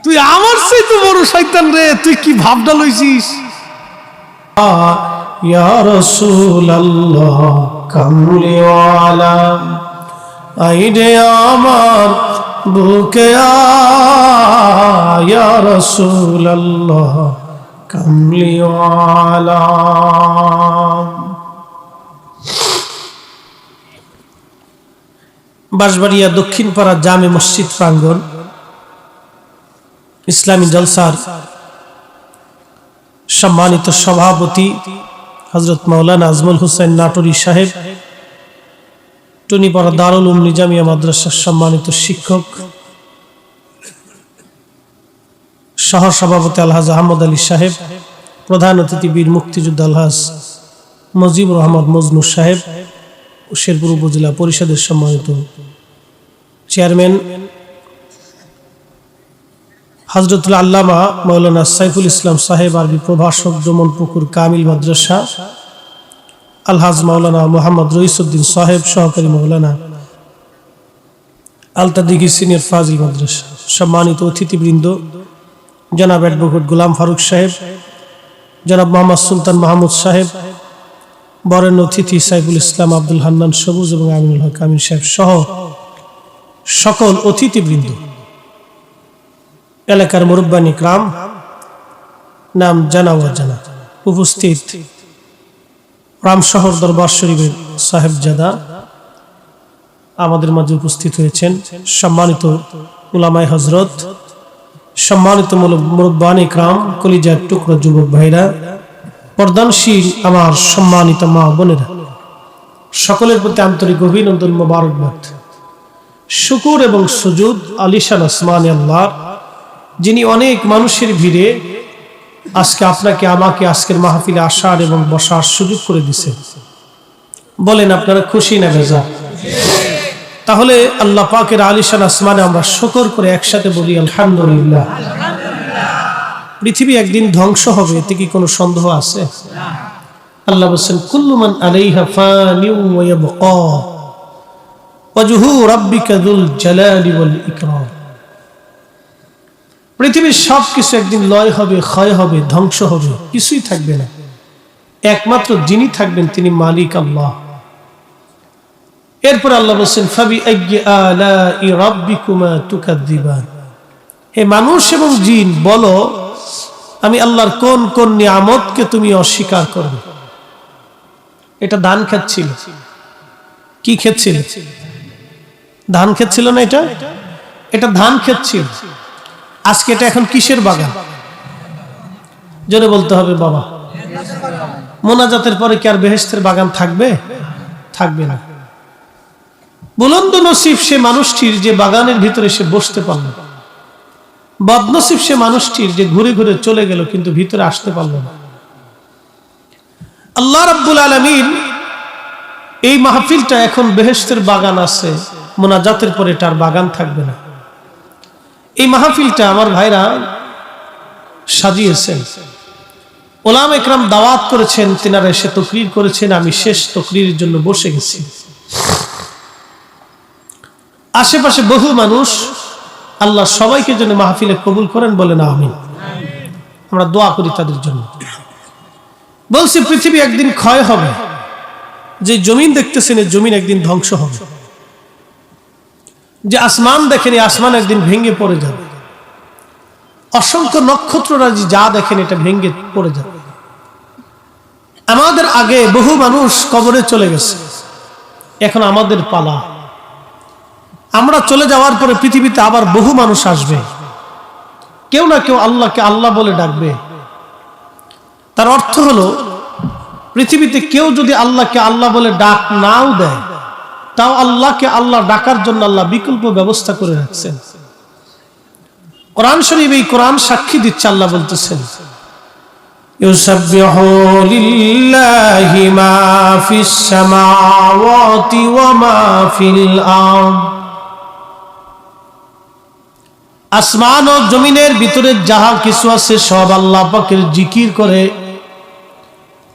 তুই আমার সাথে বড় শয়তান রে, তুই কি ভাবনা লইছিস? ইয়া রাসূলুল্লাহ কামলিওয়ালা, আইরে আমার বুকে ইয়া রাসূলুল্লাহ কামলিওয়ালা। বাঁশবাড়িয়া দক্ষিণ পাড়া জামে মসজিদ প্রাঙ্গণ, ইসলামী জলসার সম্মানিত সভাপতি হযরত মাওলানা আজমল হোসেন নাটোরী সাহেব, টুনিপাড়া দারুল উলুম নিজামিয়া মাদ্রাসার সম্মানিত শিক্ষক, সহ সভাপতি আলহাজ আহমদ আলী সাহেব, প্রধান অতিথি বীর মুক্তিযোদ্ধা আলহাজ মুজিবুর রহমান মজনু সাহেব, শেরপুর উপজেলা পরিষদের সম্মানিত চেয়ারম্যান হযরতুল আল্লামা মাওলানা সাইফুল ইসলাম সাহেব, আরবি প্রভাষক, ডোমনপুকুর কামিল মাদ্রাসা, আলহাজ মাওলানা মোহাম্মদ রইসউদ্দিন সাহেব, সহকারী মাওলানা আলতাদিঘি সিনিয়র ফাজিল মাদ্রাসা, সম্মানিত অতিথিবৃন্দ জনাব অ্যাডভোকেট গোলাম ফারুক সাহেব, জনাব মোহাম্মদ সুলতান মাহমুদ সাহেব, বরেণ্য অতিথি সাইফুল ইসলাম আব্দুল হান্নান সবুজ এবং আমিনুল হক আমিন সাহেব সহ সকল অতিথিবৃন্দ, এলাকার মুরব্বানি کرام, নাম জানা অজানা উপস্থিত রামশহর দরবার শরীফের সাহেবজাদা আমাদের মাঝে উপস্থিত হয়েছেন, সম্মানিত উলামায়ে হযরত, সম্মানিত মুরব্বানি کرام, কলিজার টুকরো যুবক ভাইরা, পর্দানশীল আমার সম্মানিত মা বোনেরা, সকলের প্রতি আন্তরিক অভিনন্দন, মোবারকবাদ, শুকর এবং সুজুদ আলিশান আসমানে আল্লাহর, যিনি অনেক মানুষের ভিড়ে আজকে আপনাকে আমাকে আজকের মাহফিলে আসার এবং বসার সুযোগ করে দিয়েছেন। বলেন আপনারা খুশি না বেজার? তাহলে আল্লাহ পাকের আলিশান আসমানে আমরা শুকর করে একসাথে বলি আলহামদুলিল্লাহ। পৃথিবী একদিন ধ্বংস হবে, এতে কি কোনো সন্দেহ আছে? আল্লাহ বলেন কুল্লু মান আলাইহা ফানিউ ওয়া ইয়াবকা ওয়াজহু রাব্বিকা যুল জালালি ওয়াল ইকরাম। পৃথিবীর সবকিছু একদিন লয় হবে, ক্ষয় হবে, ধ্বংস হবে, কিছুই থাকবে না, একমাত্র যিনি থাকবেন তিনি মালিক আল্লাহ। এরপর আল্লাহ বলেন ফাবি আইয়ি আলাই রাব্বিকুমা তুকাযিবান, হে মানুষ এবং জিন বলো আমি আল্লাহর কোন কোন নিয়ামতকে তুমি অস্বীকার করবে? এটা ধান খাচ্ছিল, কি খেচ্ছিল? ধান খেচ্ছিল না, এটা ধান খেচ্ছিল। আজকে এটা এখন কিসের বাগান? জোরে বলতে হবে বাবা। মোনাজাতের পরে কি আর বেহেশতের বাগান থাকবে? থাকবে না। বুলন্দ নসিব সে মানুষটির যে বাগানের ভিতরে সে বসতে পারল, বদনসিব সে মানুষটির যে ঘুরে ঘুরে চলে গেল কিন্তু ভিতরে আসতে পারল না। আল্লাহ রাব্বুল আলামিন এই মাহফিলটা এখন বেহেশতের বাগান আছে, মোনাজাতের পরে তার বাগান থাকবে না। এই মাহফিলটা আমার ভাইরা সাজিয়েছেন, ওলামা ইকরাম দাওয়াত করেছেন, তিনারা এসে তাকরীর করেছেন, আমি শেষ তাকরীরের জন্য বসে গেছি। আশেপাশে বহু মানুষ, আল্লাহ সবাইকে যেন মাহফিলে কবুল করেন, বলেন আমিন। আমরা দোয়া করি তাদের জন্য। বলছি পৃথিবী একদিন ক্ষয় হবে, যে জমিন দেখতেছেন এই জমিন একদিন ধ্বংস হবে, যে আসমান দেখেন এই আসমান একদিন ভেঙে পড়ে যাবে, অসংখ্য নক্ষত্ররাজি যা দেখেন এটা ভেঙে পড়ে যাবে। আমাদের আগে বহু মানুষ কবরে চলে গেছে, এখন আমাদের পালা। আমরা চলে যাওয়ার পরে পৃথিবীতে আবার বহু মানুষ আসবে, কেউ না কেউ আল্লাহকে আল্লাহ বলে ডাকবে, তার অর্থ হলো পৃথিবীতে কেউ যদি আল্লাহকে আল্লাহ বলে ডাক নাও দেয়, তাও আল্লাহকে আল্লাহ ডাকার জন্য আল্লাহ বিকল্প ব্যবস্থা করে রাখছেন। কোরআন শরীফ এই কোরআন সাক্ষী দিচ্ছে, আল্লাহ বলতেছেন ইউসাব্বিহু লিল্লাহি মা ফিস সামাওয়াতি ওয়া মা ফিল আরদ। আসমান ও জমিনের ভিতরে যাহা কিছু আছে সব আল্লাহ পাকের জিকির করে।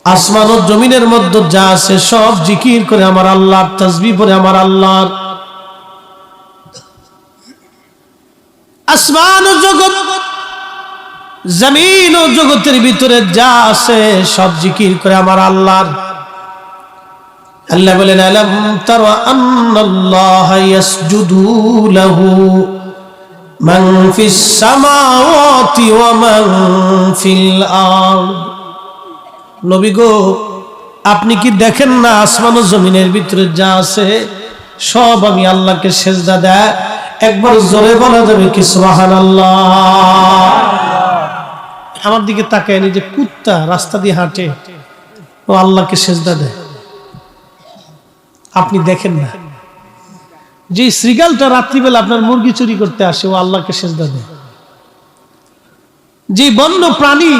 আসমান ও জমিনের মধ্যে যা আছে সব জিকির করে আমার আল্লাহর, তাসবিহ পড়ে আমার আল্লাহর। আসমান ও জগৎ, জমিন ও জগতের ভিতরে যা আছে সব জিকির করে আমার আল্লাহর। আল্লাহ বলেন আলাম তারা আন্নাল্লাহা ইয়াসজুদু লাহু মান ফিস সামাওয়াতি ওয়া মান ফিল আরদ। নবী গো, আপনি কি দেখেন না আসমান ও জমিনের ভিতরে যা আছে সব আমি আল্লাহকে সেজদা দেয়? একবার জোরে বলা যাবে কি সুবহানাল্লাহ? আমার দিকে তাকায়, যে কুত্তা রাস্তা দিয়ে হাঁটে ও আল্লাহকে সেজদা দেয়, আপনি দেখেন না? যে শ্রীগালটা রাত্রিবেলা আপনার মুরগি চুরি করতে আসে ও আল্লাহকে সেজদা দেয়। যে বন্য প্রাণী,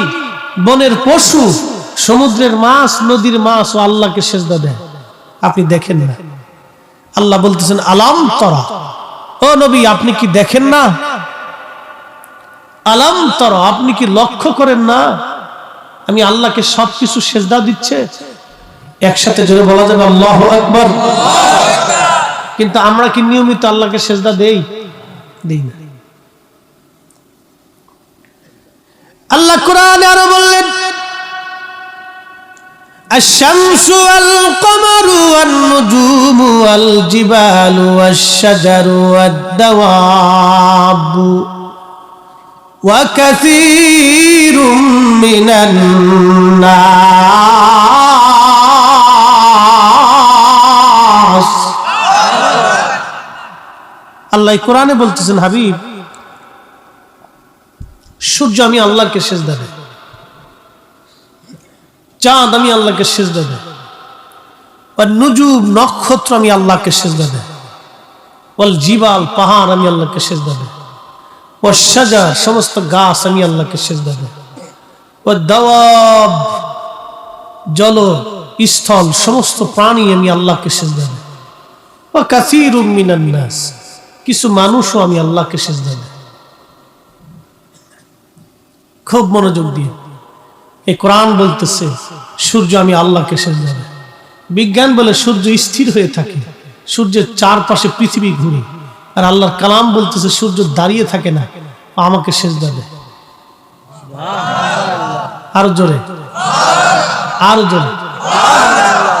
বনের পশু, সমুদ্রের মাছ, নদীর মাছ ও আল্লাহকে সেজদা দেয়, আপনি দেখেন না? আল্লাহ বলতেছেন আলাম তারা, ও নবী আপনি কি দেখেন না? আলাম তারা, আপনি কি লক্ষ্য করেন না আমি আল্লাহকে সবকিছু সেজদা দিচ্ছে? একসাথে জোরে বলা যাবে আল্লাহু আকবার। কিন্তু আমরা কি নিয়মিত আল্লাহকে সেজদা দেই? দেই না। আল্লাহ কোরআনে আরো বললেন الشمس والقمر والنجوم والجبال والشجر والدواب وكثير من الناس। আল্লাহ কোরআনে বলতেছেন হাবিব, সূর্য আমি আল্লাহকে সেজদা দেই, চাঁদ আমি আল্লাহকে সেজদা দেই, আর নুজুম নক্ষত্র আমি আল্লাহকে সেজদা দেই, ওয়াল জিবাল পাহাড় আমি আল্লাহকে সেজদা দেই, ওয়াস শাজার সমস্ত গাছ আমি আল্লাহকে সেজদা দেই, ওয়াদ দাওয়াব জল স্থল সমস্ত প্রাণী আমি আল্লাহকে সেজদা দেই, ওয়া কাসীরুম মিনান নাস কিছু মানুষও আমি আল্লাহকে সেজদা দেই। খুব মনোযোগ দিয়ে এই কোরআন বলতেছে সূর্য আমি আল্লাহকে সেজদা দেই। বিজ্ঞান বলে সূর্য স্থির হয়ে থাকে, সূর্যের চারপাশে পৃথিবী ঘুরে, আর আল্লাহর কালাম বলতেছে সূর্য দাঁড়িয়ে থাকে না, আমাকে সেজদা দেয়। আরো জোরে, আরো জোরে।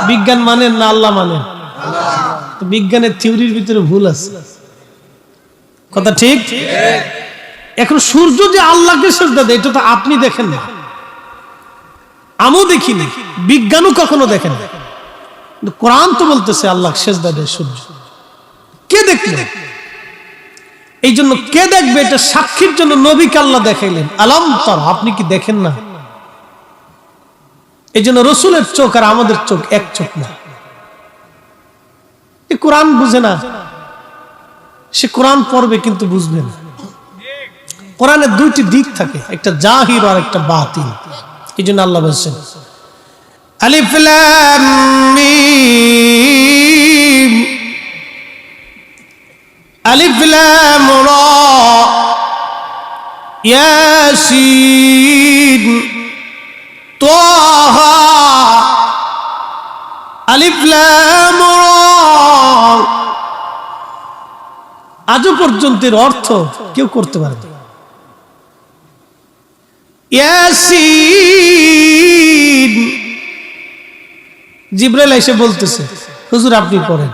বিজ্ঞান মানেন না আল্লাহ মানেন? বিজ্ঞানের থিওরির ভিতরে ভুল আছে, কথা ঠিক? এখন সূর্য যে আল্লাহকে সেজদা দেয় এটা তো আপনি দেখেন না, আমিও দেখিনি, বিজ্ঞানও কখনো দেখেন না, কোরআন তো বলতেছে আল্লাহ সেজদা দেয় সূর্য। কে দেখবে? এই জন্য কে দেখবে এটা সাক্ষীর জন্য নবীকে আল্লাহ দেখাইলেন আলাম তারা, আপনি কি দেখেন না? এই জন্য রসুলের চোখ আর আমাদের চোখ এক চোখ না। কোরআন বুঝে না, সে কোরআন পড়বে কিন্তু বুঝবে না। কোরআনের দুইটি দিক থাকে, একটা জাহির আর একটা বাতিন। এই জন্য আল্লাহ বলছেন আলিফ লাম মিম আলিফ লাম রা ইয়াসিন তাহা আলিফ লাম রা। আজও পর্যন্ত এর অর্থ কেউ করতে পারে না। ইয়াসিন, জিবরাইল এসে বলতেছে হুজুর আপনি পড়েন।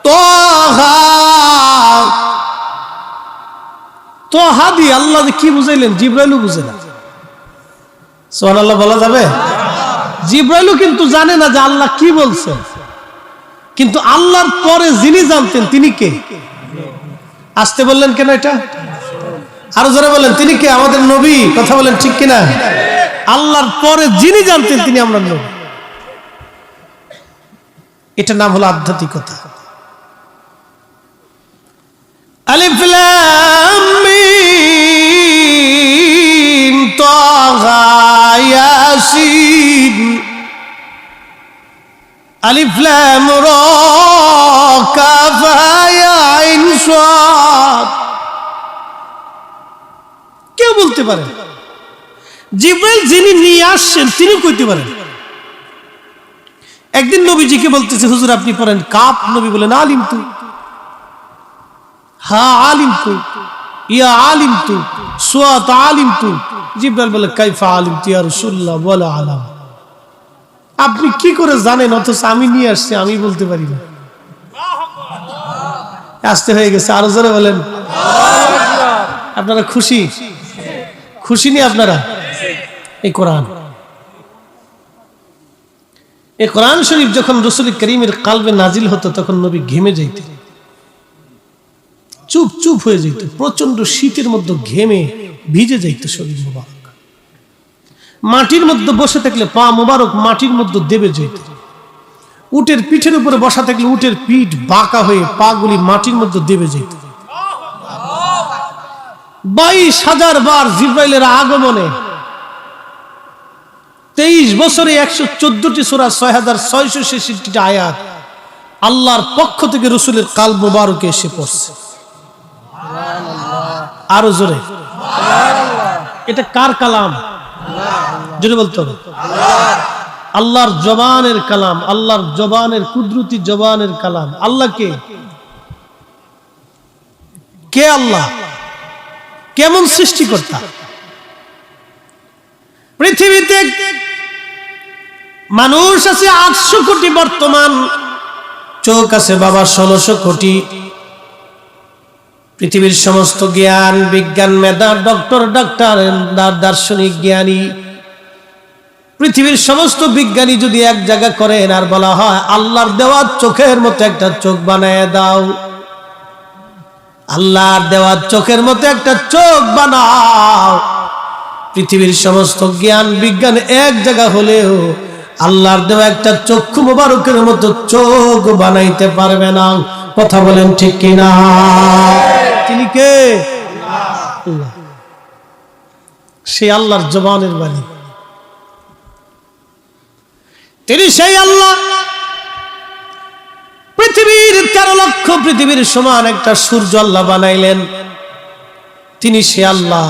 তাহা, তাহা দি আল্লাহ কি বুঝাইলেন? জিবরাইলও বুঝে না। সুবহানাল্লাহ বলা যাবে? জিবরাইলও কিন্তু জানে না যে আল্লাহ কি বলছেন, কিন্তু আল্লাহর পরে যিনি জানতেন তিনি কে? আসতে বললেন কেন এটা? আরো জোরে বলেন, তিনি কে? আমাদের নবী। কথা বলেন ঠিক কিনা? আল্লাহর পরে যিনি জানতেন তিনি আমরা নবী। এটা নাম হলো আধ্যাত্মিকতা। আলিফ লাম মিম তাহা ইয়াসিন আলিফ লাম রা কাফ হা আইন সাদ। কেউ বলতে পারে, জিবরাইল যিনি নিয়ে আসছেন তিনি কইতে পারেন। একদিন নবীজিকে বলতেছে, হুজুর আপনি পড়েন। কাপ নবী বলেন আলিম তু, হা আলিম তু, ইয়া আলিম তু, সুয়াত আলিম তু। জিবরাইল বলে কাইফা আলিম তু ইয়া রাসূলুল্লাহ ওয়ালা আলাম। আপনি কি করে জানেন অথচ আমি নিয়ে আসছি, আমি বলতে পারি না। আসতে হয়ে গেছে, আরো জোরে বলেন। আপনারা খুশি? খুশি নি আপনারা? এই কোরআন শরীফ যখন রাসূল করিমের কালবে নাজিল হতো তখন নবী ঘেমে যাইতেন, চুপ চুপ হয়ে যেত, প্রচন্ড শীতের মধ্যে ঘেমে ভিজে যাইত শরীর মোবারক। মাটির মধ্যে বসে থাকলে পা মোবারক মাটির মধ্যে দেবে যেত। উটের পিঠের উপরে বসা থাকলে উটের পিঠ বাঁকা হয়ে পা গুলি মাটির মধ্যে দেবে যেত। 22,000 বার জিবরাইলের আগমনে 23 বছরে 114টি সূরা, 6666টি আয়াত আল্লাহর পক্ষ থেকে রাসূলের কালব মোবারকে এসে পড়ছে। আরো জোরে এটা কার কালাম? জোরে বলতে হবে। আল্লাহর জবানের কালাম, আল্লাহর জবানের কুদরতি জবানের কালাম। আল্লাহ কে? কে আল্লাহ? কেমন সৃষ্টিকর্তা? পৃথিবীতে মানুষ আছে 800 কোটি, বর্তমান চোখ আছে বাবা 1600 কোটি। পৃথিবীর সমস্ত জ্ঞান বিজ্ঞান মেধা, ডক্টর ডাক্তার দার্শনিক জ্ঞানী, পৃথিবীর সমস্ত বিজ্ঞানী যদি এক জায়গা করেন আর বলা হয় আল্লাহর দেওয়া চোখের মতো একটা চোখ বানায় দাও, আল্লাহর দেওয়া চোখের মতো একটা চোখ বানাও, পৃথিবীর সমস্ত জ্ঞান বিজ্ঞান এক জায়গা হলেও আল্লাহর দেওয়া একটা চক্ষু মোবারকের মতো চোখ বানাইতে পারবে না। কথা বলেন ঠিক কিনা? তিনি কে? আল্লাহ। সেই আল্লাহর জবানের বাণী, তিনি সেই আল্লাহ। পৃথিবীর 13 লক্ষ পৃথিবীর সমান একটা সূর্য আল্লাহ বানাইলেন। তিনি সে আল্লাহ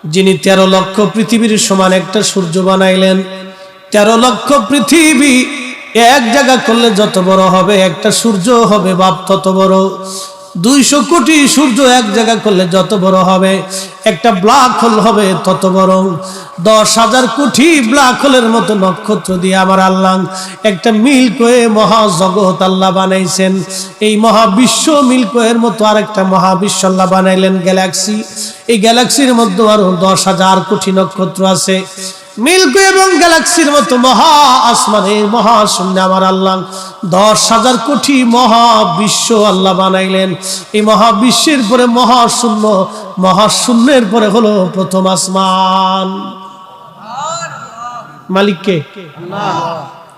যিনি 13 লক্ষ পৃথিবীর সমান একটা সূর্য বানাইলেন। 13 লক্ষ পৃথিবী এক জায়গা করলে যত বড় হবে একটা সূর্য হবে বাপ তত বড়। 200 কোটি সূর্য এক জায়গা করলে যত বড় হবে একটা ব্ল্যাক হোল হবে তত বড়। 10,000 কোটি ব্ল্যাক হোলের মতো নক্ষত্র দিয়ে আমার আল্লাহ একটা মিল্কওয়ে মহাজগৎ আল্লাহ বানাইছেন। এই মহাবিশ্ব মিল্কওয়ের মতো আরেকটা মহাবিশ্ব আল্লাহ বানাইলেন, গ্যালাক্সি। এই গ্যালাক্সির মধ্যে আরো 10,000 কোটি নক্ষত্র আছে। মিল্কওয়ে এবং গ্যালাক্সির মতো মহা আসমানের মহাশূন্যে আমার আল্লাহ 10,000 কোটি মহাবিশ্ব আল্লাহ বানাইলেন। এই মহাবিশ্বের পরে মহাশূন্য, মহাশূন্যের পরে হলো প্রথম আসমান। মালিককে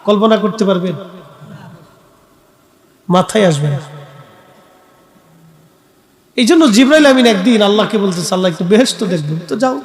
কল্পনা করতে পারবেন? মাথায় আসবে না। এই জন্য জিবরাইল আমিন একদিন আল্লাহকে বলতেছে, আল্লাহ একটু বেহেশত দেখবেন তো, যাও।